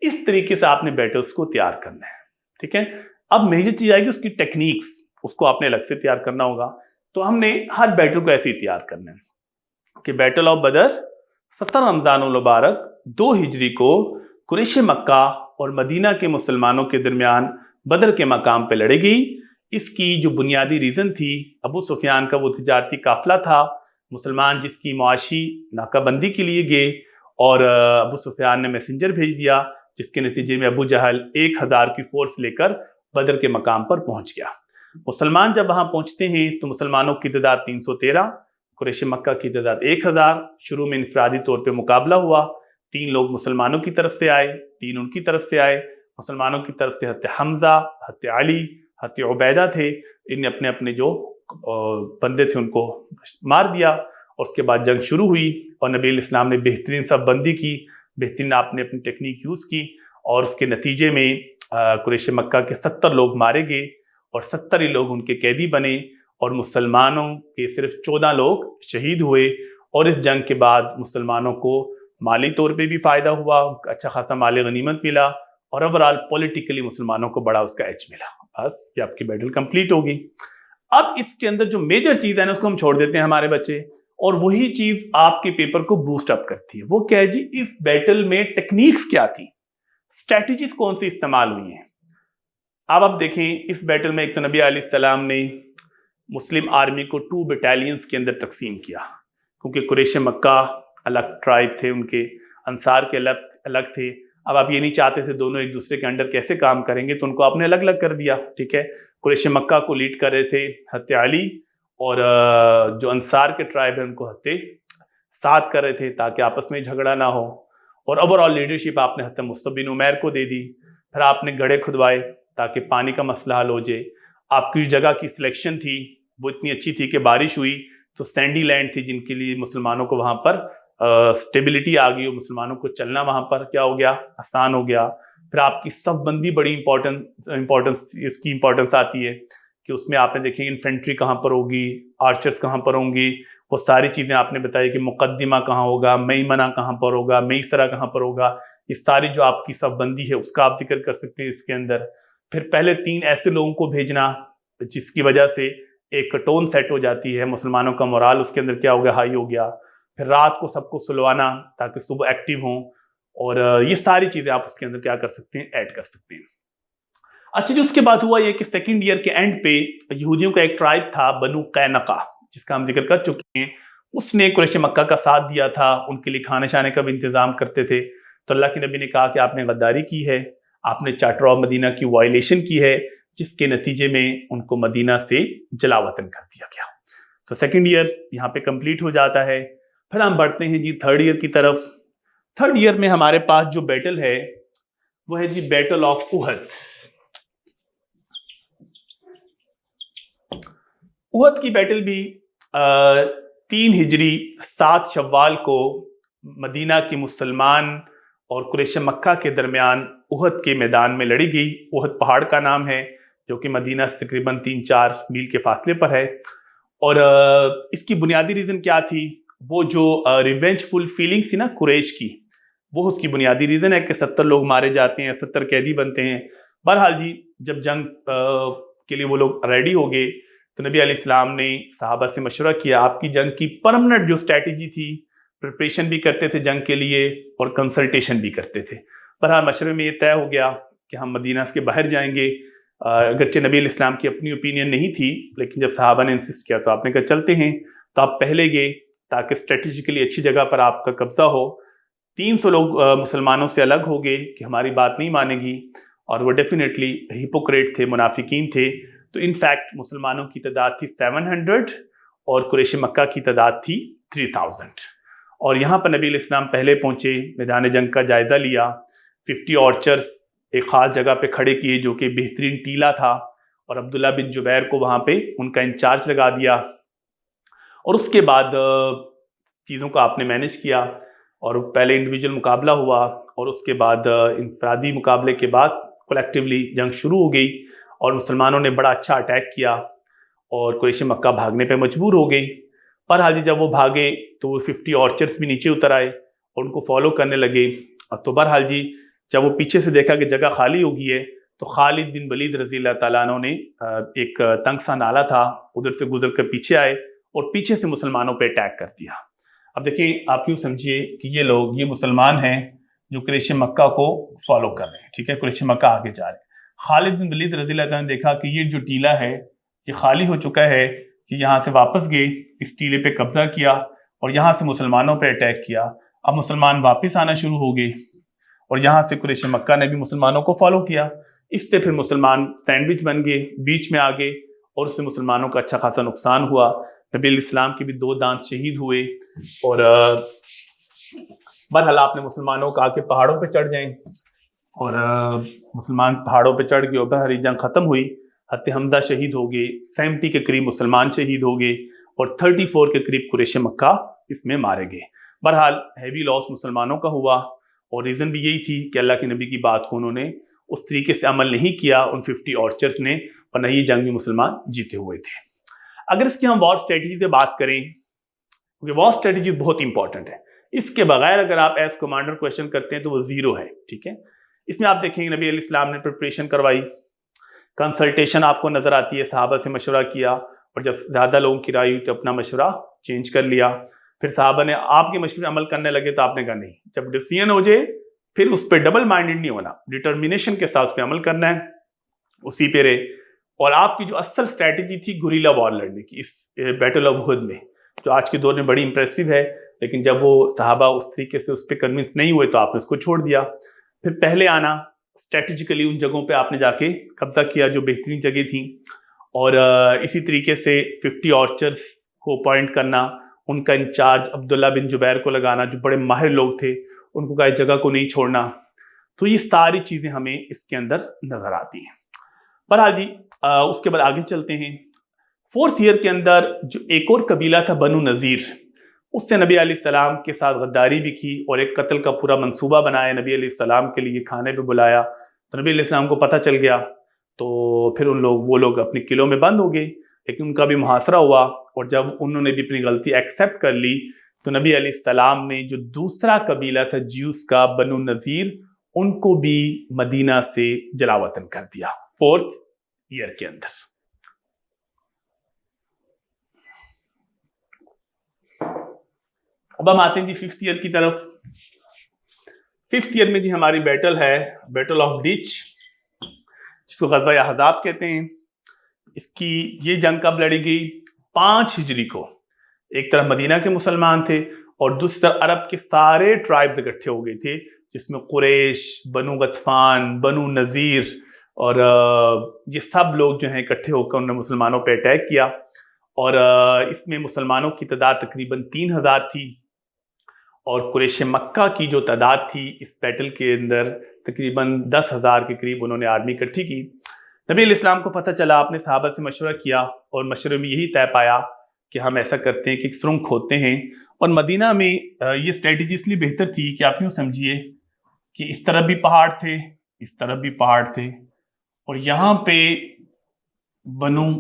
اس طریقے سے آپ نے بیٹلز کو تیار کرنا ہے، ٹھیک ہے۔ اب میجر چیز آئے گی اس کی ٹیکنیکس، اس کو آپ نے الگ سے تیار کرنا ہوگا. تو ہم نے ہر بیٹل کو ایسے ہی تیار کرنا ہے کہ بیٹل آف بدر 17 رمضان المبارک 2 ہجری کو قریش مکہ اور مدینہ کے مسلمانوں کے درمیان بدر کے مقام پہ لڑے گئی. اس کی جو بنیادی ریزن تھی، ابو سفیان کا وہ تجارتی قافلہ تھا، مسلمان جس کی معاشی ناکہ بندی کے لیے گئے، اور ابو سفیان نے میسنجر بھیج دیا، جس کے نتیجے میں ابو جہل 1000 کی فورس لے کر بدر کے مقام پر پہنچ گیا. مسلمان جب وہاں پہنچتے ہیں تو مسلمانوں کی تعداد 313، قریش مکہ کی تعداد 1000. شروع میں انفرادی طور پہ مقابلہ ہوا، 3 لوگ مسلمانوں کی طرف سے آئے، 3 ان کی طرف سے آئے. مسلمانوں کی طرف سے حضرت حمزہ، حضرت علی، حضرت عبیدہ تھے. ان نے اپنے اپنے جو بندے تھے ان کو مار دیا، اور اس کے بعد جنگ شروع ہوئی، اور نبی علیہ السلام نے بہترین صف بندی کی، بہترین آپ نے اپنی ٹیکنیک یوز کی، اور اس کے نتیجے میں قریش مکہ کے 70 لوگ مارے گئے، اور 70 ہی لوگ ان کے قیدی بنے، اور مسلمانوں کے صرف 14 لوگ شہید ہوئے. اور اس جنگ کے بعد مسلمانوں کو مالی طور پہ بھی فائدہ ہوا، اچھا خاصا مال غنیمت ملا، اور اوورآل پولیٹیکلی مسلمانوں کو بڑا اس کا ایج ملا. بس یہ آپ کی بیٹل کمپلیٹ ہوگی. اب اس کے اندر جو میجر چیز ہے نا، اس کو ہم چھوڑ دیتے ہیں ہمارے بچے، اور وہی چیز آپ کے پیپر کو بوسٹ اپ کرتی ہے. وہ کیا ہے جی؟ اس بیٹل میں ٹیکنیکس کیا تھی، اسٹریٹجیز کون سی استعمال ہوئی ہیں. اب دیکھیں اس بیٹل میں ایک تو نبی علیہ السلام نے مسلم آرمی کو 2 بٹالینز کے اندر تقسیم کیا، کیونکہ قریش مکہ الگ ٹرائب تھے، ان کے انصار کے الگ تھے. اب آپ یہ نہیں چاہتے تھے دونوں ایک دوسرے کے انڈر کیسے کام کریں گے، تو ان کو آپ نے الگ الگ کر دیا. ٹھیک ہے، قریش مکہ کو لیڈ کر رہے تھے حضرت علی، اور جو انصار کے ٹرائب ہیں ان کو حضرت سعد کر رہے تھے، تاکہ آپس میں جھگڑا نہ ہو. اور اوورآل لیڈرشپ آپ نے حضرت مصعب بن عمیر کو دے دی. پھر آپ نے گڑھے کھدوائے تاکہ پانی کا مسئلہ حل ہو جائے. آپ کی جگہ کی سلیکشن تھی وہ اتنی اچھی تھی کہ بارش ہوئی تو سینڈی لینڈ تھی، جن کے لیے مسلمانوں کو وہاں پر سٹیبلٹی آ گئی، اور مسلمانوں کو چلنا وہاں پر کیا ہو گیا، آسان ہو گیا. پھر آپ کی صف بندی بڑی اس کی امپورٹنس آتی ہے کہ اس میں آپ نے دیکھیں انفینٹری کہاں پر ہوگی، آرچرز کہاں پر ہوں گی، وہ ساری چیزیں آپ نے بتائی کہ مقدمہ کہاں ہوگا، میمنہ کہاں پر ہوگا، میسرہ کہاں پر ہوگا. یہ ساری جو آپ کی صف بندی ہے اس کا آپ ذکر کر سکتے ہیں اس کے اندر. پھر پہلے 3 ایسے لوگوں کو بھیجنا جس کی وجہ سے ایک ٹون سیٹ ہو جاتی ہے، مسلمانوں کا مورال اس کے اندر کیا ہو گیا، ہائی ہو گیا. پھر رات کو سب کو سلوانا تاکہ صبح ایکٹیو ہوں، اور یہ ساری چیزیں آپ اس کے اندر کیا کر سکتے ہیں، ایڈ کر سکتے ہیں. اچھا جو اس کے بعد ہوا یہ کہ سیکنڈ ایئر کے اینڈ پہ یہودیوں کا ایک ٹرائب تھا بنو قینقاع، جس کا ہم ذکر کر چکے ہیں. اس نے قریش مکہ کا ساتھ دیا تھا، ان کے لیے کھانے شانے کا بھی انتظام کرتے تھے. تو اللہ کے نبی نے کہا کہ آپ نے غداری کی ہے، آپ نے چارٹر آف مدینہ کی وائلیشن کی ہے، جس کے نتیجے میں ان کو مدینہ سے جلا وطن کر دیا گیا. تو سیکنڈ ایئر یہاں پہ کمپلیٹ ہو جاتا ہے. پھر ہم بڑھتے ہیں جی تھرڈ ایئر کی طرف. تھرڈ ایئر میں ہمارے پاس جو بیٹل ہے وہ ہے جی بیٹل آف احد. احد کی بیٹل بھی 3 ہجری 7 شوال کو مدینہ کے مسلمان اور قریش مکہ کے درمیان احد کے میدان میں لڑی گئی. احد پہاڑ کا نام ہے جو کہ مدینہ سے تقریباً 3-4 میل کے فاصلے پر ہے. اور اس کی بنیادی ریزن کیا تھی؟ وہ جو ریونج فل فیلنگ تھی نا قریش کی، وہ اس کی بنیادی ریزن ہے کہ 70 لوگ مارے جاتے ہیں، 70 قیدی بنتے ہیں. بہرحال جی جب جنگ کے لیے وہ لوگ ریڈی ہو گئے تو نبی علیہ السلام نے صحابہ سے مشورہ کیا. آپ کی جنگ کی پرمنٹ جو اسٹریٹجی تھی، پریپریشن بھی کرتے تھے جنگ کے لیے اور کنسلٹیشن بھی کرتے تھے. بہرحال مشورے میں یہ طے ہو گیا کہ ہم مدینہ سے باہر جائیں گے. اگرچہ نبی علیہ السلام کی اپنی اوپینین نہیں تھی، لیکن جب صحابہ نے انسسٹ کیا تو آپ نے کہا چلتے ہیں. تو آپ پہلے گئے تاکہ اسٹریٹجیکلی اچھی جگہ پر آپ کا قبضہ ہو. 300 لوگ مسلمانوں سے الگ ہو گئے کہ ہماری بات نہیں مانے گی، اور وہ ڈیفینیٹلی ہپوکریٹ تھے، منافقین تھے. تو ان فیکٹ مسلمانوں کی تعداد تھی 700 اور قریش مکہ کی تعداد تھی 3000. اور یہاں پر نبی علیہ السلام پہلے پہنچے، میدان جنگ کا جائزہ لیا. 50 آرچرز ایک خاص جگہ پہ کھڑے کیے جو کہ بہترین ٹیلا تھا، اور عبداللہ بن جبیر کو وہاں پہ ان کا انچارج لگا دیا. اور اس کے بعد چیزوں کو آپ نے مینیج کیا، اور پہلے انڈیویجول مقابلہ ہوا، اور اس کے بعد انفرادی مقابلے کے بعد کولیکٹیولی جنگ شروع ہو گئی، اور مسلمانوں نے بڑا اچھا اٹیک کیا اور قریش مکہ بھاگنے پہ مجبور ہو گئی. بہرحال جی جب وہ بھاگے تو وہ 50 آرچرز بھی نیچے اتر آئے اور ان کو فالو کرنے لگے. تو بہرحال جی جب وہ پیچھے سے دیکھا کہ جگہ خالی ہو گئی ہے تو خالد بن ولید رضی اللہ تعالیٰ عنہ نے ایک تنگ سا نالا تھا، ادھر سے گزر کر پیچھے آئے اور پیچھے سے مسلمانوں پہ اٹیک کر دیا۔ اب دیکھیں، آپ یوں سمجھیے کہ یہ مسلمان ہیں جو قریش مکہ کو فالو کر رہے ہیں، ٹھیک ہے، قریش مکہ آگے جا رہے ہیں۔ خالد بن ولید رضی اللہ تعالیٰ نے دیکھا کہ یہ جو ٹیلہ ہے یہ خالی ہو چکا ہے، کہ یہاں سے واپس گئے، اس ٹیلے پہ قبضہ کیا اور یہاں سے مسلمانوں پہ اٹیک کیا۔ اب مسلمان واپس آنا شروع ہو گئے اور یہاں سے قریش مکہ نے بھی مسلمانوں کو فالو کیا۔ اس سے پھر مسلمان سینڈوچ بن گئے، بیچ میں آ گئے اور اس سے مسلمانوں کا اچھا خاصا نقصان ہوا۔ نبی علیہ السلام کے بھی 2 دانت شہید ہوئے اور بہرحال آپ نے مسلمانوں کو کہا کہ پہاڑوں پہ چڑھ جائیں، اور مسلمان پہاڑوں پہ چڑھ گئے اور بہر جنگ ختم ہوئی۔ حضرت حمزہ شہید ہو گئے، 70 کے قریب مسلمان شہید ہو گئے اور 34 کے قریب قریش مکہ اس میں مارے گئے۔ بہرحال ہیوی لاس مسلمانوں کا ہوا، اور ریزن بھی یہی تھی کہ اللہ کے نبی کی بات کو انہوں نے اس طریقے سے عمل نہیں کیا ان 50 آرچرز نے، ورنہ یہ جنگ بھی مسلمان جیتے ہوئے تھے۔ اگر اس کی ہم وار اسٹریٹجی سے بات کریں، کیونکہ وار اسٹریٹجی بہت امپورٹنٹ ہے، اس کے بغیر اگر آپ ایز کمانڈر کویشچن کرتے ہیں تو وہ زیرو ہے، ٹھیک ہے۔ اس میں آپ دیکھیں گے نبی علیہ السلام نے پریپریشن کروائی، کنسلٹیشن آپ کو نظر آتی ہے، صحابہ سے مشورہ کیا، اور جب زیادہ لوگوں کی رائے ہوئی تو اپنا مشورہ چینج کر لیا۔ پھر صحابہ نے آپ کے مشورے عمل کرنے لگے تو آپ نے کہا نہیں، جب ڈیسیژن ہو جائے پھر اس پہ ڈبل مائنڈڈ نہیں ہونا، ڈٹرمینیشن کے ساتھ اس پہ عمل کرنا ہے، اسی پہ رہے۔ اور آپ کی جو اصل اسٹریٹجی تھی گوریلا وار لڑنے کی، اس بیٹل آف احد میں، جو آج کے دور میں بڑی امپریسو ہے، لیکن جب وہ صحابہ اس طریقے سے اس پہ کنونس نہیں ہوئے تو آپ نے اس کو چھوڑ دیا۔ پھر پہلے آنا، اسٹریٹجیکلی ان جگہوں پہ آپ نے جا کے قبضہ کیا جو بہترین جگہ تھیں، اور اسی طریقے سے 50 آرچرز کو اپوائنٹ کرنا، ان کا انچارج عبداللہ بن جبیر کو لگانا جو بڑے ماہر لوگ تھے، ان کو کہا اس جگہ کو نہیں چھوڑنا۔ تو یہ ساری چیزیں ہمیں اس کے اندر نظر آتی ہیں۔ بہرحال جی اس کے بعد آگے چلتے ہیں۔ 4th ایئر کے اندر جو ایک اور قبیلہ تھا بنو نذیر، اس سے نبی علیہ السلام کے ساتھ غداری بھی کی اور ایک قتل کا پورا منصوبہ بنایا، نبی علیہ السلام کے لیے کھانے پہ بلایا۔ تو نبی علیہ السلام کو پتہ چل گیا تو پھر وہ لوگ اپنے قلعوں میں بند ہو گئے، لیکن ان کا بھی محاصرہ ہوا، اور جب انہوں نے بھی اپنی غلطی ایکسیپٹ کر لی تو نبی علیہ السلام نے جو دوسرا قبیلہ تھا جیوس کا بنو نذیر، ان کو بھی مدینہ سے جلا وطن کر دیا 4th ایئر کے اندر۔ اب ہم آتے ہیں جی 5th ایئر کی طرف۔ 5th ایئر میں جی ہماری بیٹل ہے بیٹل آف ڈچ، جس کو غزوہ احزاب کہتے ہیں۔ اس کی یہ جنگ کب لڑی گئی؟ 5 ہجری کو۔ ایک طرف مدینہ کے مسلمان تھے اور دوسری طرف عرب کے سارے ٹرائبز اکٹھے ہو گئے تھے، جس میں قریش، بنو غطفان، بنو نذیر، اور یہ سب لوگ جو ہیں اکٹھے ہو کر انہوں نے مسلمانوں پہ اٹیک کیا، اور اس میں مسلمانوں کی تعداد تقریباً 3000 تھی، اور قریش مکہ کی جو تعداد تھی اس بیٹل کے اندر تقریباً 10,000 کے قریب انہوں نے آرمی اکٹھی کی۔ نبی علیہ السلام کو پتہ چلا، آپ نے صحابہ سے مشورہ کیا اور مشورے میں یہی طے پایا کہ ہم ایسا کرتے ہیں کہ ایک سرنگ کھودتے ہیں، اور مدینہ میں یہ اسٹریٹجی اس لیے بہتر تھی کہ آپ یوں سمجھیے کہ اس طرف بھی پہاڑ تھے، اس طرف بھی پہاڑ تھے، اور یہاں پہ بنو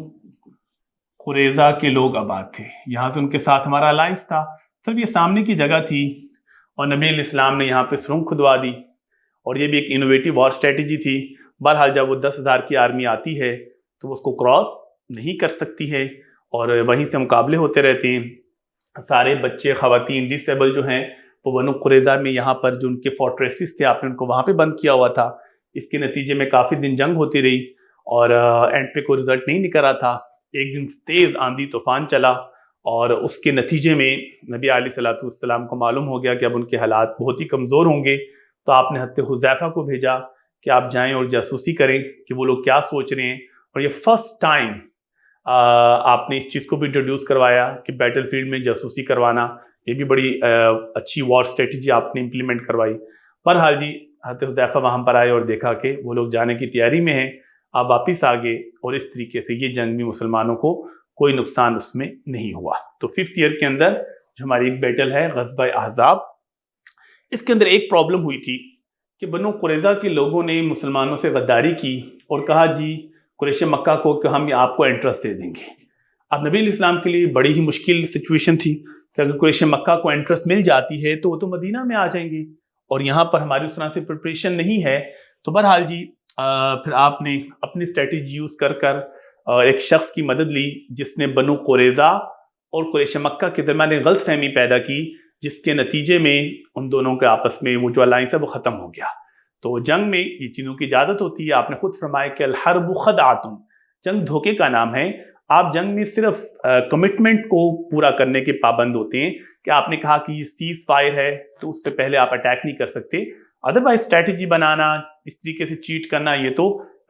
قریظہ کے لوگ آباد تھے، یہاں سے ان کے ساتھ ہمارا الائنس تھا، صرف یہ سامنے کی جگہ تھی، اور نبی علیہ السلام نے یہاں پہ سرنگ کھدوا دی، اور یہ بھی ایک انوویٹو وار اسٹریٹجی تھی۔ بہرحال جب وہ 10,000 کی آرمی آتی ہے تو وہ اس کو کراس نہیں کر سکتی ہے، اور وہیں سے مقابلے ہوتے رہتے ہیں۔ سارے بچے، خواتین، ڈسیبل جو ہیں وہ بنو قریظہ میں یہاں پر جو ان کے فورٹریسز تھے آپ نے ان کو وہاں پہ بند کیا ہوا تھا۔ اس کے نتیجے میں کافی دن جنگ ہوتی رہی، اور اینڈ پہ کوئی رزلٹ نہیں نکل رہا تھا۔ ایک دن تیز آندھی طوفان چلا، اور اس کے نتیجے میں نبی علیہ السلام کو معلوم ہو گیا کہ اب ان کے حالات بہت ہی کمزور ہوں گے، تو آپ نے حضرت حذیفہ کو بھیجا کہ آپ جائیں اور جاسوسی کریں کہ وہ لوگ کیا سوچ رہے ہیں، اور یہ فرسٹ ٹائم آپ نے اس چیز کو بھی انٹروڈیوس کروایا کہ بیٹل فیلڈ میں جاسوسی کروانا، یہ بھی بڑی اچھی وار اسٹریٹجی آپ نے امپلیمنٹ کروائی۔ بہرحال جی حضرت حذیفہ وہاں پر آئے اور دیکھا کہ وہ لوگ جانے کی تیاری میں ہیں، آپ واپس آ گئے، اور اس طریقے سے یہ جنگ میں مسلمانوں کو کوئی نقصان اس میں نہیں ہوا۔ تو 5th ایئر کے اندر جو ہماری ایک بیٹل ہے غزوہ احزاب، اس کے اندر ایک پرابلم ہوئی تھی کہ بنو قریظہ کے لوگوں نے مسلمانوں سے غداری کی اور کہا جی قریش مکہ کو کہ ہم آپ کو انٹرسٹ دے دیں گے۔ اب نبی علیہ السلام کے لیے بڑی ہی مشکل سچویشن تھی کہ اگر قریش مکہ کو انٹرسٹ مل جاتی ہے تو وہ تو مدینہ میں آ جائیں گے، اور یہاں پر ہماری اس طرح سے پریپریشن نہیں ہے۔ تو بہرحال جی پھر آپ نے اپنی اسٹریٹجی یوز کر کر ایک شخص کی مدد لی جس نے بنو قریظہ اور قریش مکہ کے درمیان ایک غلط فہمی پیدا کی، جس کے نتیجے میں ان دونوں کے آپس میں وہ جو الائنس ہے وہ ختم ہو گیا۔ تو جنگ میں یہ چیزوں کی اجازت ہوتی ہے، آپ نے خود فرمایا کہ الحرب خدعۃ، جنگ دھوکے کا نام ہے۔ آپ جنگ میں صرف کمٹمنٹ کو پورا کرنے کے پابند ہوتے ہیں کہ آپ نے کہا کہ یہ سیز فائر ہے تو اس سے پہلے آپ اٹیک نہیں کر سکتے، ادروائز اسٹریٹجی بنانا، اس طریقے سے چیٹ کرنا، یہ تو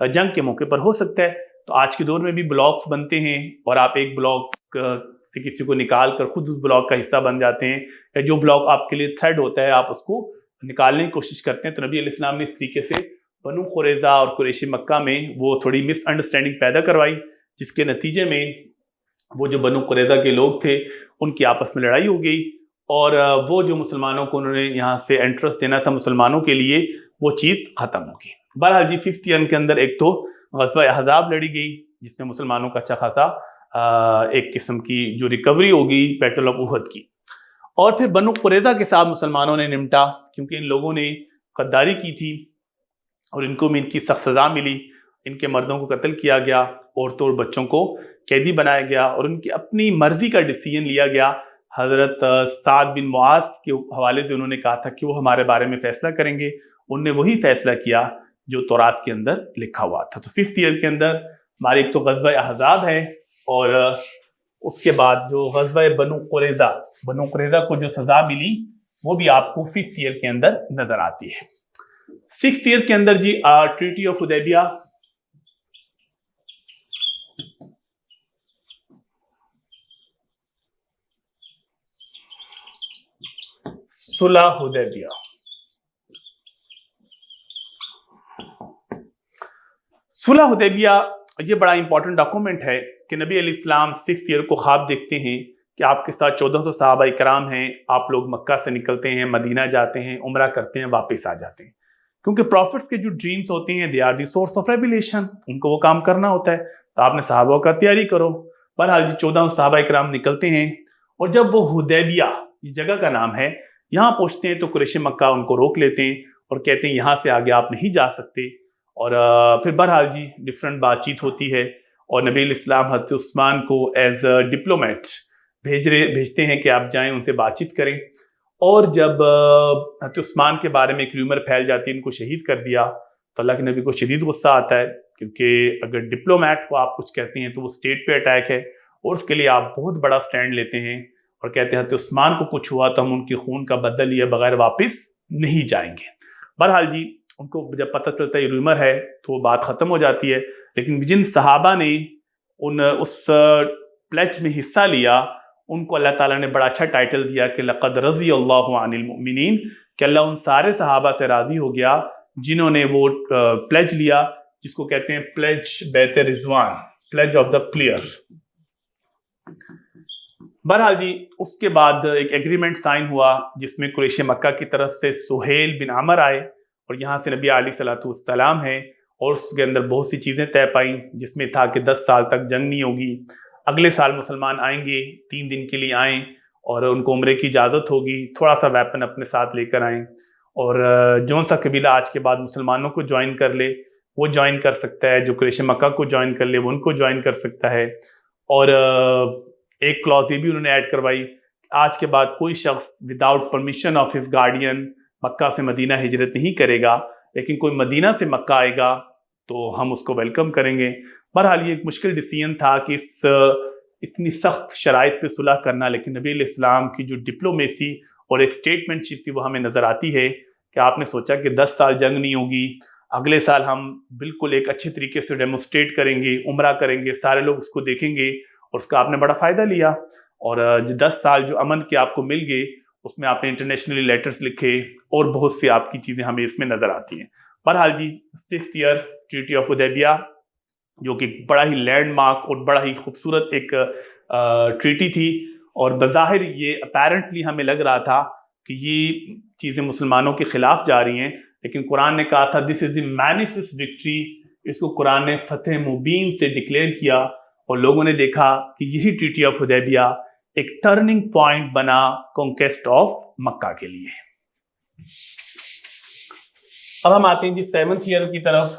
جنگ کے موقع پر ہو سکتا ہے۔ تو آج کے دور میں بھی بلاکس بنتے ہیں اور آپ ایک بلاک سے کسی کو نکال کر خود اس بلاک کا حصہ بن جاتے ہیں، یا جو بلاک آپ کے لیے تھریڈ ہوتا ہے آپ اس کو نکالنے کی کوشش کرتے ہیں۔ تو نبی علیہ السلام نے اس طریقے سے بنو قریظہ اور قریش مکہ میں وہ تھوڑی مس انڈرسٹینڈنگ پیدا کروائی، جس کے نتیجے میں وہ جو بنو قریظہ کے لوگ تھے ان کی آپس میں لڑائی ہو گئی، اور وہ جو مسلمانوں کو انہوں نے یہاں سے انٹرسٹ دینا تھا مسلمانوں کے لیے، وہ چیز ختم ہو گئی۔ بہرحال جی 5th ایئر کے اندر ایک تو غزوہ احزاب لڑی گئی جس میں مسلمانوں کا اچھا خاصا ایک قسم کی جو ریکوری ہوگی بیٹل آف احد کی، اور پھر بنو قریظہ کے ساتھ مسلمانوں نے نمٹا، کیونکہ ان لوگوں نے غداری کی تھی اور ان کو بھی ان کی سخت سزا ملی، ان کے مردوں کو قتل کیا گیا، عورتوں اور بچوں کو قیدی بنایا گیا، اور ان کی اپنی مرضی کا ڈیسیژن لیا گیا۔ حضرت سعد بن معاذ کے حوالے سے انہوں نے کہا تھا کہ وہ ہمارے بارے میں فیصلہ کریں گے، انہوں نے وہی فیصلہ کیا جو تورات کے اندر لکھا ہوا تھا۔ تو 5th ایئر کے اندر ہماری ایک تو غزوہ احزاب ہے، اور اس کے بعد جو غزوہ بنو قریظہ کو جو سزا ملی وہ بھی آپ کو 5th ایئر کے اندر نظر آتی ہے۔ 6th ایئر کے اندر جی ٹریٹی آف حدیبیہ، صلح حدیبیہ۔ صلح حدیبیہ یہ بڑا امپورٹنٹ ڈاکومنٹ ہے کہ نبی علیہ السلام 6th ایئر کو خواب دیکھتے ہیں کہ آپ کے ساتھ 1400 صحابہ کرام ہیں، آپ لوگ مکہ سے نکلتے ہیں، مدینہ جاتے ہیں، عمرہ کرتے ہیں، واپس آ جاتے ہیں، کیونکہ پروفٹس کے جو ڈریمز ہوتے ہیں they are the source of revelation، ان کو وہ کام کرنا ہوتا ہے، تو آپ نے صحابہ کا تیاری کرو۔ بہرحال جی 1400 صحابہ کرام نکلتے ہیں، اور جب وہ حدیبیہ یہ جگہ کا نام ہے یہاں پہنچتے ہیں تو قریش مکہ ان کو روک لیتے ہیں اور کہتے ہیں یہاں سے آگے آپ نہیں جا سکتے، اور پھر بہرحال جی ڈفرینٹ بات چیت ہوتی ہے، اور نبی علیہ السلام حضرت عثمان کو ایز اے ڈپلومیٹ بھیجتے ہیں کہ آپ جائیں ان سے بات چیت کریں، اور جب حضرت عثمان کے بارے میں ایک ریومر پھیل جاتی ہے ان کو شہید کر دیا، تو اللہ کے نبی کو شدید غصہ آتا ہے، کیونکہ اگر ڈپلومیٹ کو آپ کچھ کہتے ہیں تو وہ اسٹیٹ پہ اٹیک ہے، اور اس کے لیے آپ بہت بڑا سٹینڈ لیتے ہیں اور کہتے ہیں حضرت عثمان کو کچھ ہوا تو ہم ان کی خون کا بدلہ لیے بغیر واپس نہیں جائیں گے۔ بہرحال جی ان کو جب پتہ چلتا ہے یہ رومر ہے تو وہ بات ختم ہو جاتی ہے، لیکن جن صحابہ نے اس پلیج میں حصہ لیا ان کو اللہ تعالیٰ نے بڑا اچھا ٹائٹل دیا کہ لقد رضی اللہ عن المؤمنین، کہ اللہ ان سارے صحابہ سے راضی ہو گیا جنہوں نے وہ پلیج لیا، جس کو کہتے ہیں پلیج بیت رضوان، پلیج آف دا پلیئر۔ بہرحال جی اس کے بعد ایک ایگریمنٹ سائن ہوا جس میں قریش مکہ کی طرف سے سہیل بن عمر آئے، اور یہاں سے نبی علیہ الصلوۃ والسلام ہیں، اور اس کے اندر بہت سی چیزیں طے پائیں، جس میں تھا کہ 10 سال تک جنگ نہیں ہوگی، اگلے سال مسلمان آئیں گے 3 دن کے لیے آئیں، اور ان کو عمرے کی اجازت ہوگی، تھوڑا سا ویپن اپنے ساتھ لے کر آئیں، اور جون سا قبیلہ آج کے بعد مسلمانوں کو جوائن کر لے وہ جوائن کر سکتا ہے، جو قریش مکہ کو جوائن کر لے وہ ان کو جوائن کر سکتا ہے، اور ایک کلاز یہ بھی انہوں نے ایڈ کروائی، آج کے بعد کوئی شخص without permission of his guardian Mecca سے مدینہ ہجرت نہیں کرے گا، لیکن کوئی مدینہ سے مکہ آئے گا تو ہم اس کو ویلکم کریں گے۔ بہرحال یہ ایک مشکل ڈیسیژن تھا کہ اس اتنی سخت شرائط پہ صلح کرنا، لیکن نبی علیہ السلام کی جو ڈپلومیسی اور ایک اسٹیٹمنٹ شپ تھی وہ ہمیں نظر آتی ہے کہ آپ نے سوچا کہ 10 سال جنگ نہیں ہوگی، اگلے سال ہم بالکل ایک اچھے طریقے سے ڈیمونسٹریٹ کریں گے، عمرہ کریں گے، سارے لوگ اس کو دیکھیں گے، اور اس کا آپ نے بڑا فائدہ لیا، اور 10 سال جو امن کے آپ کو مل گئے اس میں آپ نے انٹرنیشنلی لیٹرز لکھے، اور بہت سی آپ کی چیزیں ہمیں اس میں نظر آتی ہیں۔ بہرحال جی 6th ایئر ٹریٹی آف حدیبیہ، جو کہ بڑا ہی لینڈ مارک اور بڑا ہی خوبصورت ایک ٹریٹی تھی، اور بظاہر یہ اپیرنٹلی ہمیں لگ رہا تھا کہ یہ چیزیں مسلمانوں کے خلاف جا رہی ہیں، لیکن قرآن نے کہا تھا دس از دی مینیفسٹ وکٹری، اس کو قرآن نے فتح مبین سے ڈکلیئر کیا، اور لوگوں نے دیکھا کہ یہی ٹریٹی آف حدیبیہ ایک ٹرننگ پوائنٹ بنا کانکویسٹ آف مکہ کے لیے۔ اب ہم آتے ہیں جی 7th ایئر کی طرف،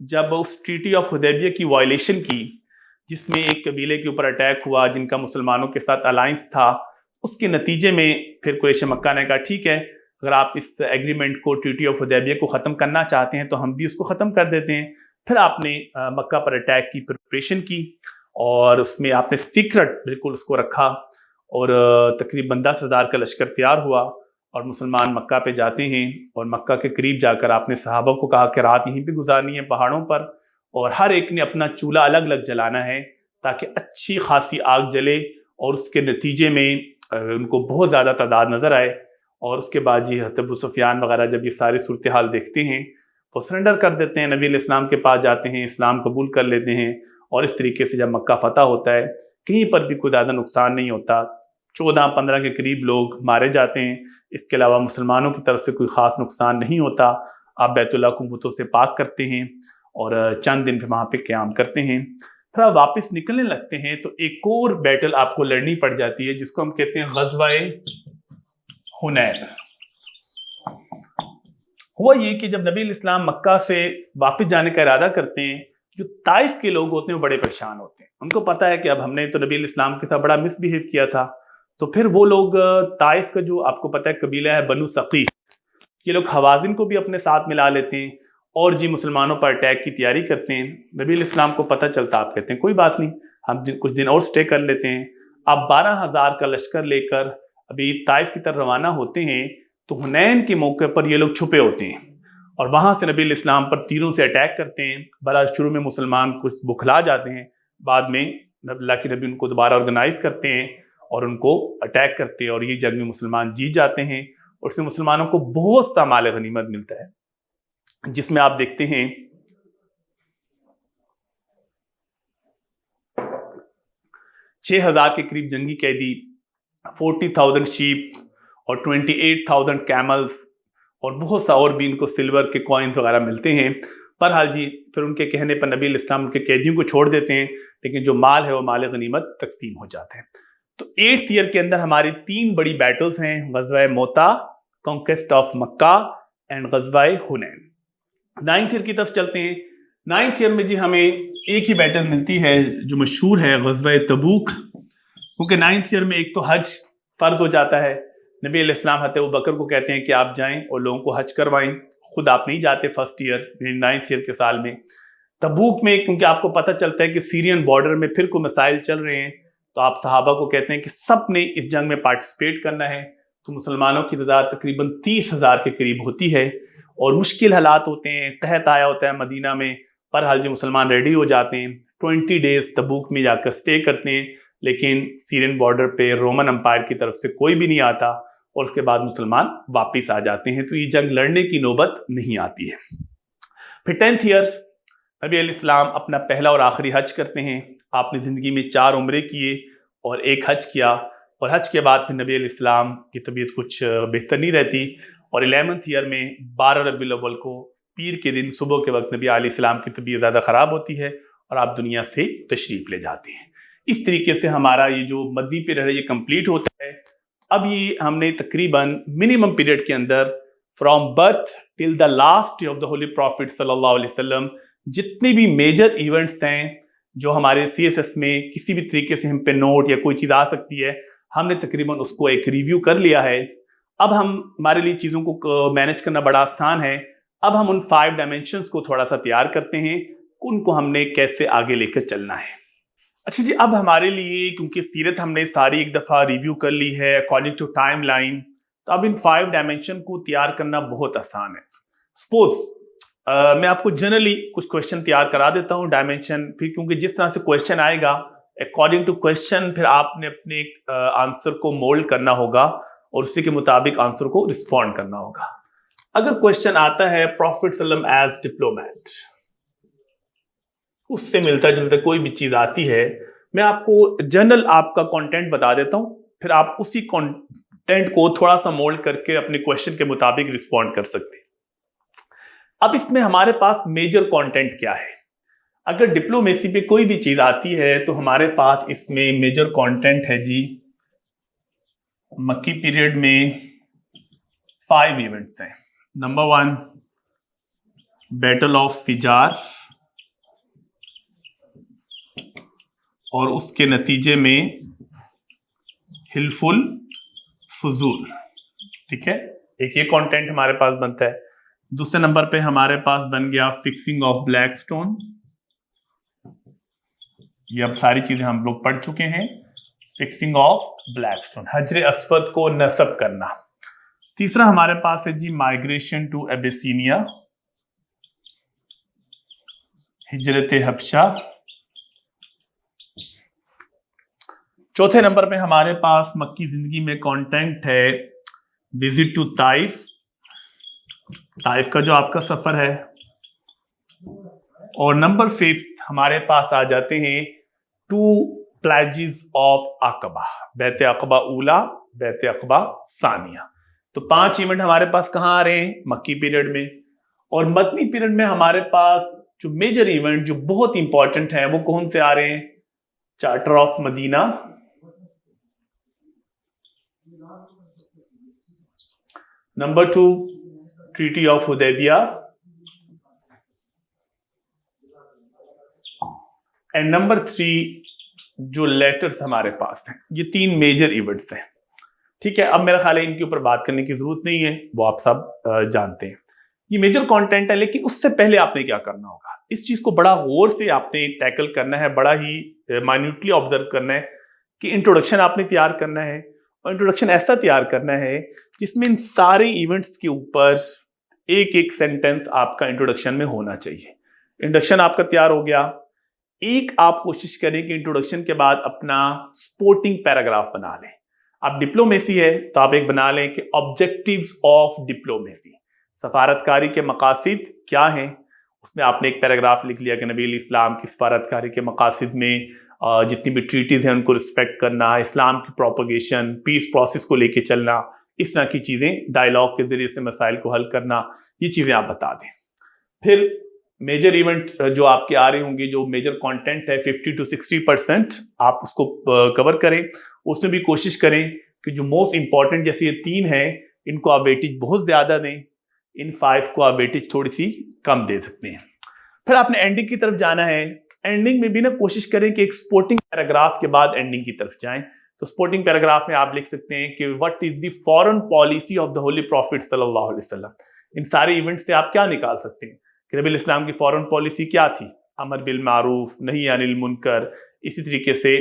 جب اس ٹریٹی آف حدیبیہ کی وائلیشن کی، جس میں ایک قبیلے کے اوپر اٹیک ہوا جن کا مسلمانوں کے ساتھ الائنس تھا، اس کے نتیجے میں پھر قریش مکہ نے کہا ٹھیک ہے، اگر آپ اس ایگریمنٹ کو ٹریٹی آف حدیبیہ کو ختم کرنا چاہتے ہیں تو ہم بھی اس کو ختم کر دیتے ہیں۔ پھر آپ نے مکہ پر اٹیک کی پریپریشن کی، اور اس میں آپ نے سیکرٹ بالکل اس کو رکھا، اور تقریباً 10,000 کا لشکر تیار ہوا، اور مسلمان مکہ پہ جاتے ہیں، اور مکہ کے قریب جا کر آپ نے صحابہ کو کہا کہ رات یہیں پہ گزارنی ہے پہاڑوں پر، اور ہر ایک نے اپنا چولہا الگ الگ جلانا ہے تاکہ اچھی خاصی آگ جلے، اور اس کے نتیجے میں ان کو بہت زیادہ تعداد نظر آئے۔ اور اس کے بعد جی حضرت ابو سفیان وغیرہ جب یہ ساری صورتحال دیکھتے ہیں وہ سرنڈر کر دیتے ہیں، نبی علیہ السلام کے پاس جاتے ہیں، اسلام قبول کر لیتے ہیں، اور اس طریقے سے جب مکہ فتح ہوتا ہے کہیں پر بھی کوئی زیادہ نقصان نہیں ہوتا، 14-15 کے قریب لوگ مارے جاتے ہیں، اس کے علاوہ مسلمانوں کی طرف سے کوئی خاص نقصان نہیں ہوتا۔ آپ بیت اللہ کو بتوں سے پاک کرتے ہیں اور چند دن پھر وہاں پہ قیام کرتے ہیں، پھر آپ واپس نکلنے لگتے ہیں تو ایک اور بیٹل آپ کو لڑنی پڑ جاتی ہے جس کو ہم کہتے ہیں غزوہ حنین۔ ہوا یہ کہ جب نبی علیہ السلام مکہ سے واپس جانے کا ارادہ کرتے ہیں، جو طائف کے لوگ ہوتے ہیں وہ بڑے پریشان ہوتے ہیں، ان کو پتہ ہے کہ اب ہم نے تو نبی علیہ السلام کے ساتھ بڑا مس بیہیو کیا تھا، تو پھر وہ لوگ طائف کا جو آپ کو پتہ ہے قبیلہ ہے بنو ثقیف، یہ لوگ حوازن کو بھی اپنے ساتھ ملا لیتے ہیں اور جی مسلمانوں پر اٹیک کی تیاری کرتے ہیں۔ نبی علیہ السلام کو پتہ چلتا، آپ کہتے ہیں کوئی بات نہیں، ہم کچھ دن اور سٹے کر لیتے ہیں۔ آپ 12,000 کا لشکر لے کر ابھی طائف کی طرف روانہ ہوتے ہیں تو حنین کے موقع پر یہ لوگ چھپے ہوتے ہیں، اور وہاں سے نبی علیہ السلام پر تیروں سے اٹیک کرتے ہیں۔ بڑا شروع میں مسلمان کچھ بکھلا جاتے ہیں، بعد میں اللہ کے نبی ان کو دوبارہ آرگنائز کرتے ہیں اور ان کو اٹیک کرتے ہیں، اور یہ جنگ میں مسلمان جیت جاتے ہیں، اور اس سے مسلمانوں کو بہت سا مال غنیمت ملتا ہے، جس میں آپ دیکھتے ہیں 6,000 کے قریب جنگی قیدی، 40,000 شیپ اور 28,000 کیملز، اور بہت سا اور بھی ان کو سلور کے کوائنز وغیرہ ملتے ہیں۔ بہرحال جی پھر ان کے کہنے پر نبی علیہ السلام کے قیدیوں کو چھوڑ دیتے ہیں، لیکن جو مال ہے وہ مال غنیمت تقسیم ہو جاتے ہیں۔ تو 8th ایئر کے اندر ہماری 3 بڑی بیٹلز ہیں، غزوہ موتا، کانکویسٹ آف مکہ اینڈ غزوہ حنین۔ 9th ایئر کی طرف چلتے ہیں۔ 9th ایئر میں جی ہمیں ایک ہی بیٹل ملتی ہے جو مشہور ہے، غزوہ تبوک، کیونکہ 9th ایئر میں ایک تو حج فرض ہو جاتا ہے۔ نبی علیہ السلام حضرت ابوبکر کو کہتے ہیں کہ آپ جائیں اور لوگوں کو حج کروائیں، خود آپ نہیں جاتے 1st ایئر، 9th ایئر کے سال میں۔ تبوک میں کیونکہ آپ کو پتہ چلتا ہے کہ سیرین بارڈر میں پھر کوئی مسائل چل رہے ہیں، تو آپ صحابہ کو کہتے ہیں کہ سب نے اس جنگ میں پارٹیسپیٹ کرنا ہے۔ تو مسلمانوں کی تعداد تقریباً 30,000 کے قریب ہوتی ہے، اور مشکل حالات ہوتے ہیں، قحط آیا ہوتا ہے مدینہ میں، پر حال جو مسلمان ریڈی ہو جاتے ہیں، 20 ڈیز تبوک میں جا کر سٹے کرتے ہیں، لیکن سیرین بارڈر پہ رومن امپائر کی طرف سے کوئی بھی نہیں آتا، اور اس کے بعد مسلمان واپس آ جاتے ہیں، تو یہ جنگ لڑنے کی نوبت نہیں آتی ہے۔ پھر 10th ایئر نبی علیہ السلام اپنا پہلا اور آخری حج کرتے ہیں۔ آپ نے زندگی میں 4 عمرے کیے اور ایک حج کیا، اور حج کے بعد پھر نبی علیہ السلام کی طبیعت کچھ بہتر نہیں رہتی، اور 11th ایئر میں 12 ربیع الاول کو پیر کے دن صبح کے وقت نبی علیہ السلام کی طبیعت زیادہ خراب ہوتی ہے اور آپ دنیا سے تشریف لے جاتے ہیں۔ اس طریقے سے ہمارا یہ جو مدی پیریڈ ہے یہ کمپلیٹ ہوتا ہے۔ اب یہ ہم نے تقریباً منیمم پیریڈ کے اندر from birth till the last of the holy prophet صلی اللہ علیہ وسلم جتنے بھی میجر ایونٹس ہیں جو ہمارے CSS میں کسی بھی طریقے سے ہم پہ نوٹ یا کوئی چیز آ سکتی ہے، ہم نے تقریباً اس کو ایک ریویو کر لیا ہے۔ اب ہمارے لیے چیزوں کو مینج کرنا بڑا آسان ہے۔ اب ہم ان 5 ڈائمینشنز کو تھوڑا سا تیار کرتے ہیں، ان کو ہم نے کیسے آگے لے کر چلنا ہے۔ اچھا جی، اب ہمارے لیے کیونکہ سیرت ہم نے ساری ایک دفعہ ریویو کر لی ہے اکارڈنگ ٹو ٹائم لائن، تو اب ان 5 ڈائمینشن کو تیار کرنا بہت آسان ہے۔ سپوز میں آپ کو جنرلی کچھ کویشچن تیار کرا دیتا ہوں ڈائمینشن، پھر کیونکہ جس طرح سے کویشچن آئے گا اکارڈنگ ٹو کویشچن پھر آپ نے اپنے آنسر کو مولڈ کرنا ہوگا اور اسی کے مطابق آنسر کو رسپونڈ کرنا ہوگا۔ اگر کویشچن آتا ہے پروفٹ صلی اللہ علیہ وسلم ایز ڈپلومیٹ، اس سے ملتا جلتا کوئی بھی چیز آتی ہے، میں آپ کو جنرل آپ کا کانٹینٹ بتا دیتا ہوں، پھر آپ اسی کانٹینٹ کو تھوڑا سا مولڈ کر کے اپنے کویشچن کے مطابق رسپونڈ کر سکتے ہیں۔ اب اس میں ہمارے پاس میجر کانٹینٹ کیا ہے؟ اگر ڈپلومیسی پہ کوئی بھی چیز آتی ہے تو ہمارے پاس اس میں میجر کانٹینٹ ہے جی، مکی پیریڈ میں 5 ایونٹس ہیں۔ نمبر 1 بیٹل آف فجار، اور اس کے نتیجے میں حلف الفضول. ٹھیک ہے, ایک یہ کانٹینٹ ہمارے پاس بنتا ہے. دوسرے نمبر پہ ہمارے پاس بن گیا فکسنگ آف بلیک سٹون. یہ اب ساری چیزیں ہم لوگ پڑھ چکے ہیں. فکسنگ آف بلیک سٹون, حجر اسود کو نصب کرنا. تیسرا ہمارے پاس ہے جی مائگریشن ٹو ایبیسینیا, ہجرت حبشہ. چوتھے نمبر پہ ہمارے پاس مکی زندگی میں کانٹینٹ ہے وزٹ ٹو طائف, طائف کا جو آپ کا سفر ہے. اور نمبر 5 ہمارے پاس آ جاتے ہیں 2 پلیجز آف عقبہ, بیعت عقبہ اولا, بیعت عقبہ ثانیہ. تو 5 ایونٹ ہمارے پاس کہاں آ رہے ہیں, مکی پیریڈ میں. اور مدنی پیریڈ میں ہمارے پاس جو میجر ایونٹ جو بہت امپورٹنٹ ہیں وہ کون سے آ رہے ہیں, charter of Medina, number 2 treaty of Hudaibiya, and number 3 جو لیٹرز ہمارے پاس ہیں. یہ 3 میجر ایونٹس ہیں. ٹھیک ہے, اب میرا خیال ہے ان کے اوپر بات کرنے کی ضرورت نہیں ہے, وہ آپ سب جانتے ہیں. یہ میجر کانٹینٹ ہے, لیکن اس سے پہلے آپ نے کیا کرنا ہوگا, اس چیز کو بڑا غور سے آپ نے ٹیکل کرنا ہے, بڑا ہی مائنیوٹلی آبزرو کرنا ہے کہ انٹروڈکشن آپ نے تیار کرنا ہے. اور انٹروڈکشن ایسا تیار کرنا ہے جس میں ان سارے ایونٹس کے اوپر ایک سینٹنس آپ کا انٹروڈکشن میں ہونا چاہیے. انٹروڈکشن آپ کا تیار ہو گیا. ایک آپ کوشش کریں کہ انٹروڈکشن کے بعد اپنا سپورٹنگ پیراگراف بنا لیں. آپ ڈپلومیسی ہے تو آپ ایک بنا لیں کہ آبجیکٹیوز آف ڈپلومیسی, سفارتکاری کے مقاصد کیا ہیں. اس میں آپ نے ایک پیراگراف لکھ لیا کہ نبی علیہ السلام کی سفارتکاری کے مقاصد میں جتنی بھی ٹریٹیز ہیں ان کو رسپیکٹ کرنا, اسلام کی پروپیگیشن, پیس پروسیس کو لے کے چلنا, اس طرح کی چیزیں, ڈائلاگ کے ذریعے سے مسائل کو حل کرنا, یہ چیزیں آپ بتا دیں. پھر میجر ایونٹ جو آپ کے آ رہے ہوں گے, جو میجر کانٹینٹ ہے 50 to 60% آپ اس کو کور کریں. اس میں بھی کوشش کریں کہ جو موسٹ امپورٹنٹ جیسے یہ 3 ہیں ان کو آپ ویٹیج بہت زیادہ دیں, ان 5 کو آپ ویٹیج تھوڑی سی کم دے سکتے ہیں. پھر آپ نے اینڈنگ کی طرف جانا ہے. اینڈنگ میں بھی نا کوشش کریں کہ ایک سپورٹنگ پیراگراف کے بعد اینڈنگ کی طرف جائیں. تو سپورٹنگ پیراگراف میں آپ لکھ سکتے ہیں کہ what is the foreign policy of the holy prophet صلی اللہ علیہ وسلم. ان سارے ایونٹ سے آپ کیا نکال سکتے ہیں کہ نبی علیہ السلام کی فارن پالیسی کیا تھی, امر بالمعروف, نہی عن المنکر. اسی طریقے سے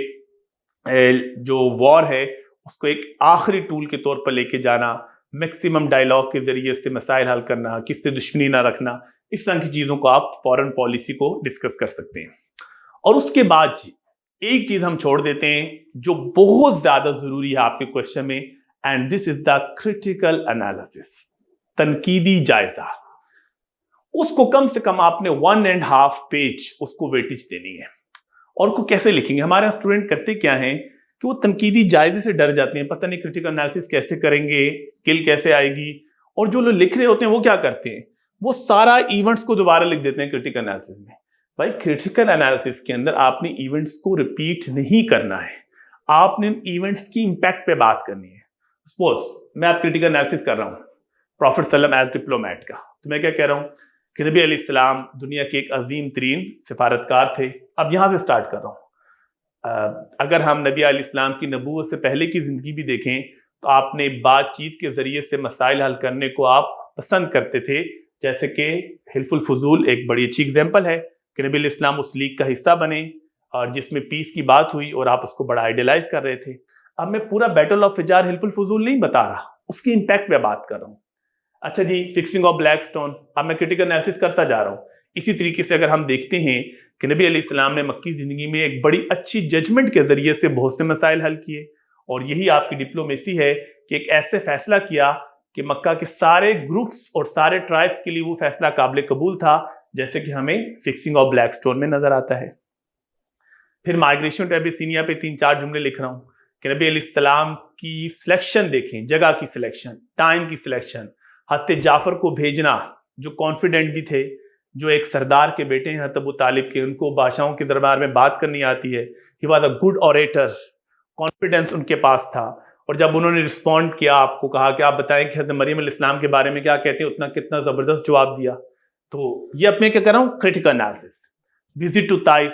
جو وار ہے اس کو ایک آخری ٹول کے طور پر لے کے جانا, میکسیمم ڈائلاگ کے ذریعے سے مسائل حل کرنا, کس سے دشمنی نہ رکھنا, اس طرح کی چیزوں کو آپ فارن پالیسی کو ڈسکس کر سکتے ہیں. اور اس کے بعد ایک چیز ہم چھوڑ دیتے ہیں جو بہت زیادہ ضروری ہے آپ کے کوشچن میں, and this is the critical analysis, تنقیدی جائزہ. اس کو کم سے کم آپ نے 1.5 پیج اس کو ویٹیج دینی ہے. اور کو کیسے لکھیں گے, ہمارے اسٹوڈنٹ کرتے کیا ہیں کہ وہ تنقیدی جائزے سے ڈر جاتے ہیں, پتہ نہیں کریٹیکل انالیسس کیسے کریں گے, اسکل کیسے آئے گی. اور جو لوگ لکھ رہے ہوتے ہیں وہ کیا کرتے ہیں, وہ سارا ایونٹس کو دوبارہ لکھ دیتے ہیں کریٹیکل انالیسس میں. بھائی کریٹیکل انالیسس کے اندر آپ نے ایونٹس کو ریپیٹ نہیں کرنا ہے, آپ نے ایونٹس کی امپیکٹ پہ بات کرنی ہے. سپوز میں آپ کریٹیکل انالیسس کر رہا ہوں پروفٹ صلی اللہ علیہ وسلم ایز ڈپلومیٹ کا, تو میں کیا کہہ رہا ہوں کہ نبی علیہ السلام دنیا کے ایک عظیم ترین سفارتکار تھے. اب یہاں سے سٹارٹ کر رہا ہوں. اگر ہم نبی علیہ السلام کی نبوت سے پہلے کی زندگی بھی دیکھیں تو آپ نے بات چیت کے ذریعے سے مسائل حل کرنے کو آپ پسند کرتے تھے, جیسے کہ حلف الفضول ایک بڑی اچھی اگزامپل ہے کہ نبی علیہ السلام اس لیگ کا حصہ بنے اور جس میں پیس کی بات ہوئی اور آپ اس کو بڑا آئیڈیلائز کر رہے تھے. اب میں پورا بیٹل آف فجار حلف الفضول نہیں بتا رہا, اس کی امپیکٹ پہ بات کر رہا ہوں. اچھا جی, فکسنگ آف بلیک سٹون, اب میں کریٹیکل انالیسس کرتا جا رہا ہوں. اسی طریقے سے اگر ہم دیکھتے ہیں کہ نبی علیہ السلام نے مکی زندگی میں ایک بڑی اچھی ججمنٹ کے ذریعے سے بہت سے مسائل حل کیے, اور یہی آپ کی ڈپلومیسی ہے کہ ایک ایسے فیصلہ کیا کہ مکہ کے سارے گروپس اور سارے ٹرائبس کے لیے وہ فیصلہ قابل قبول تھا, جیسے کہ ہمیں فکسنگ آف بلیک سٹون میں نظر آتا ہے. پھر مائگریشن ٹو ایبیسینیا پہ 3-4 جملے لکھ رہا ہوں کہ نبی علیہ السلام کی سلیکشن دیکھیں, جگہ کی سلیکشن, ٹائم کی سلیکشن, حضرت جعفر کو بھیجنا جو کانفیڈنٹ بھی تھے, جو ایک سردار کے بیٹے ہیں حضرت ابو طالب کے, ان کو بادشاہوں کے دربار میں بات کرنی آتی ہے. He was a good orator, confidence ان کے پاس تھا. اور جب انہوں نے رسپونڈ کیا, آپ کو کہا کہ آپ بتائیں کہ حضرت مریم علیہ السلام کے بارے میں کیا کہتے ہیں, اتنا کتنا زبردست جواب دیا. تو یہ اپنے کیا کر رہا ہوں, critical analysis. Visit to Taif,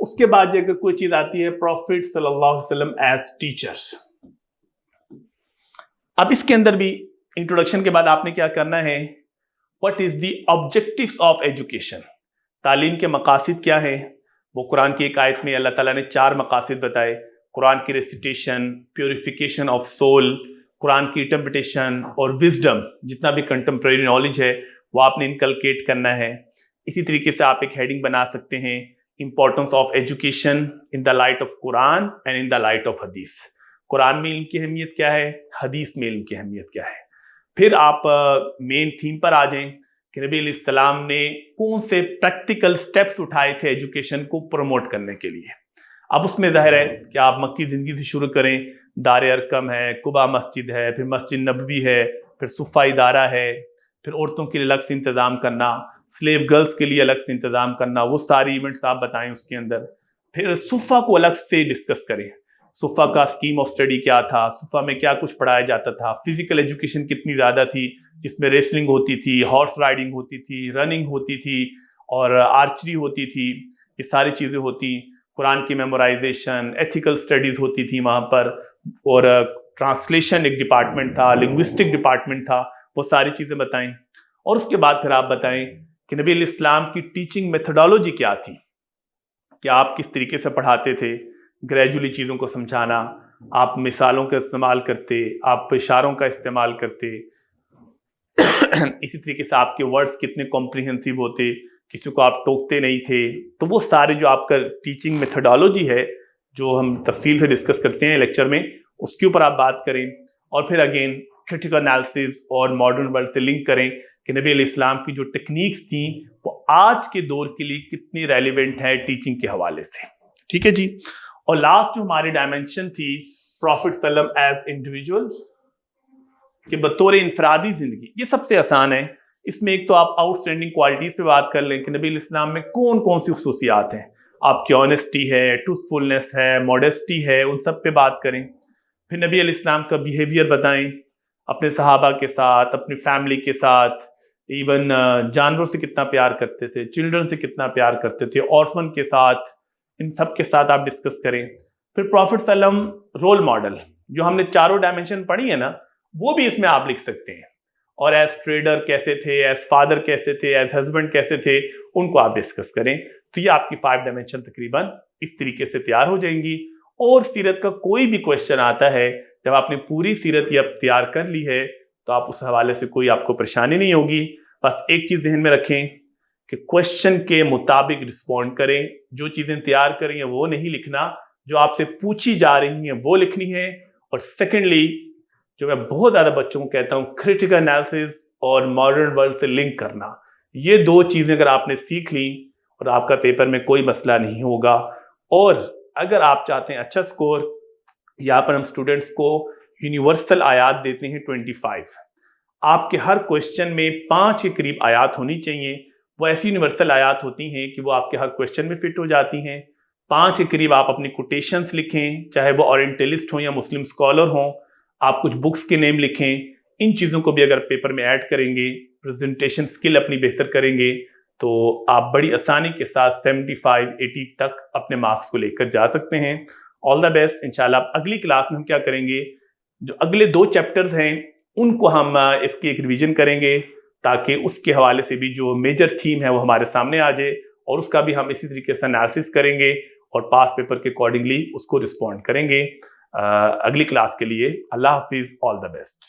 اس کے بعد اگر کوئی چیز آتی ہے پروفٹ صلی اللہ علیہ وسلم ایز ٹیچر. اب اس کے اندر بھی انٹروڈکشن کے بعد آپ نے کیا کرنا ہے, what is the objectives of education, تعلیم کے مقاصد کیا ہیں. وہ قرآن کی ایک آیت میں اللہ تعالیٰ نے 4 مقاصد بتائے. قرآن کی ریسیٹیشن, پیوریفیکیشن آف سول, قرآن کی انٹرپریٹیشن اور وزڈم, جتنا بھی کنٹمپریری نالج ہے وہ آپ نے انکلکیٹ کرنا ہے. اسی طریقے سے آپ ایک ہیڈنگ بنا سکتے ہیں, importance of education in the light of Quran and in the light of حدیث. قرآن میں علم کی اہمیت کیا ہے, حدیث میں علم کی اہمیت کیا ہے. پھر آپ مین تھیم پر آ جائیں کہ نبی علیہ السلام نے کون سے پریکٹیکل سٹیپس اٹھائے تھے ایجوکیشن کو پروموٹ کرنے کے لیے. اب اس میں ظاہر ہے کہ آپ مکی زندگی سے شروع کریں, دار ارقم ہے, قباء مسجد ہے, پھر مسجد نبوی ہے, پھر صفہ ادارہ ہے, پھر عورتوں کے لیے الگ سے انتظام کرنا, سلیو گرلز کے لیے الگ سے انتظام کرنا, وہ ساری ایونٹس آپ بتائیں اس کے اندر. پھر صفہ کو الگ سے ڈسکس کریں, صفہ کا اسکیم آف اسٹڈی کیا تھا, صفہ میں کیا کچھ پڑھایا جاتا تھا, فزیکل ایجوکیشن کتنی زیادہ تھی جس میں ریسلنگ ہوتی تھی, ہارس رائڈنگ ہوتی تھی, رننگ ہوتی تھی اور آرچری ہوتی تھی, یہ ساری چیزیں ہوتی. قرآن کی میمورائزیشن, ایتھیکل اسٹڈیز ہوتی تھی وہاں پر, اور ٹرانسلیشن ایک ڈپارٹمنٹ تھا, لنگوسٹک ڈپارٹمنٹ تھا, وہ ساری چیزیں بتائیں. اور اس کے بعد پھر آپ بتائیں کہ نبی علیہ السلام کی ٹیچنگ میتھڈالوجی کیا تھی, کہ آپ کس طریقے سے پڑھاتے تھے, گریجولی چیزوں کو سمجھانا, آپ مثالوں کا استعمال کرتے, آپ اشاروں کا استعمال کرتے, اسی طریقے سے آپ کے ورڈز کتنے کمپریہنسیو ہوتے, کسی کو آپ ٹوکتے نہیں تھے. تو وہ سارے جو آپ کا ٹیچنگ میتھڈالوجی ہے جو ہم تفصیل سے ڈسکس کرتے ہیں لیکچر میں, اس کے اوپر آپ بات کریں. اور پھر اگین کرٹیکل انالیسز اور ماڈرن ورلڈ سے لنک کریں کہ نبی علیہ السلام کی جو ٹیکنیکس تھیں وہ آج کے دور کے لیے کتنی ریلیونٹ ہے ٹیچنگ کے حوالے سے. ٹھیک ہے جی. اور لاسٹ جو ہماری ڈائمینشن تھی پروفٹ صلی اللہ علیہ وسلم ایز انڈیویجول, کہ بطور انفرادی زندگی, یہ سب سے آسان ہے. اس میں ایک تو آپ آؤٹ اسٹینڈنگ کوالٹیز پہ بات کر لیں کہ نبی علیہ السلام میں کون کون سی خصوصیات ہیں. آپ کی آنیسٹی ہے, ٹروتھفلنس ہے, ماڈیسٹی ہے, ان سب پہ بات کریں. پھر نبی علیہ السلام کا بیہیویئر بتائیں اپنے صحابہ کے ساتھ, اپنی فیملی کے ساتھ, ایون جانوروں سے کتنا پیار کرتے تھے, چلڈرن سے کتنا پیار کرتے تھے, آرفن کے ساتھ, ان سب کے ساتھ آپ ڈسکس کریں. پھر پروفٹ صلی اللہ علیہ وسلم رول ماڈل, جو ہم نے 4 ڈائمینشن پڑھی ہے نا, وہ بھی اس میں آپ لکھ سکتے ہیں. اور ایز ٹریڈر کیسے تھے, ایز فادر کیسے تھے, ایز ہسبینڈ کیسے تھے, ان کو آپ ڈسکس کریں. تو یہ آپ کی 5 ڈائمینشن تقریباً اس طریقے سے تیار ہو جائیں گی. اور سیرت کا کوئی بھی کویشچن آتا ہے, جب آپ نے پوری سیرت یہ تیار کر لی ہے تو آپ اس حوالے سے کوئی آپ کو پریشانی نہیں ہوگی. بس ایک چیز ذہن میں رکھیں کہ کویشچن کے مطابق رسپونڈ کریں. جو چیزیں تیار کریں ہیں وہ نہیں لکھنا, جو آپ سے پوچھی جا رہی ہیں وہ لکھنی ہے. اور سیکنڈلی, جو میں بہت زیادہ بچوں کو کہتا ہوں, کریٹیکل انالیسس اور ماڈرن ورلڈ سے لنک کرنا. یہ 2 چیزیں اگر آپ نے سیکھ لیں اور آپ کا پیپر میں کوئی مسئلہ نہیں ہوگا. اور اگر آپ چاہتے ہیں اچھا سکور, یہاں پر ہم اسٹوڈنٹس کو یونیورسل آیات دیتے ہیں 25. آپ کے ہر کویشچن میں 5 کے قریب آیات ہونی چاہیے. وہ ایسی یونیورسل آیات ہوتی ہیں کہ وہ آپ کے ہر کویشچن میں فٹ ہو جاتی ہیں. 5 کے قریب آپ اپنی کوٹیشنز لکھیں, چاہے وہ اورینٹلسٹ ہوں یا مسلم اسکالر ہوں. آپ کچھ بکس کے نیم لکھیں. ان چیزوں کو بھی اگر پیپر میں ایڈ کریں گے, پریزنٹیشن سکل اپنی بہتر کریں گے, تو آپ بڑی آسانی کے ساتھ 75-80 تک اپنے مارکس کو لے کر جا سکتے ہیں. آل دا بیسٹ. انشاءاللہ اگلی کلاس میں ہم کیا کریں گے, جو اگلے 2 چیپٹرز ہیں ان کو ہم اس کی ایک ریویژن کریں گے, تاکہ اس کے حوالے سے بھی جو میجر تھیم ہے وہ ہمارے سامنے آ جائے, اور اس کا بھی ہم اسی طریقے سے انالیسس کریں گے اور پاس پیپر کے اکارڈنگلی اس کو رسپونڈ کریں گے. اگلی کلاس کے لیے اللہ حافظ. آل دا بیسٹ.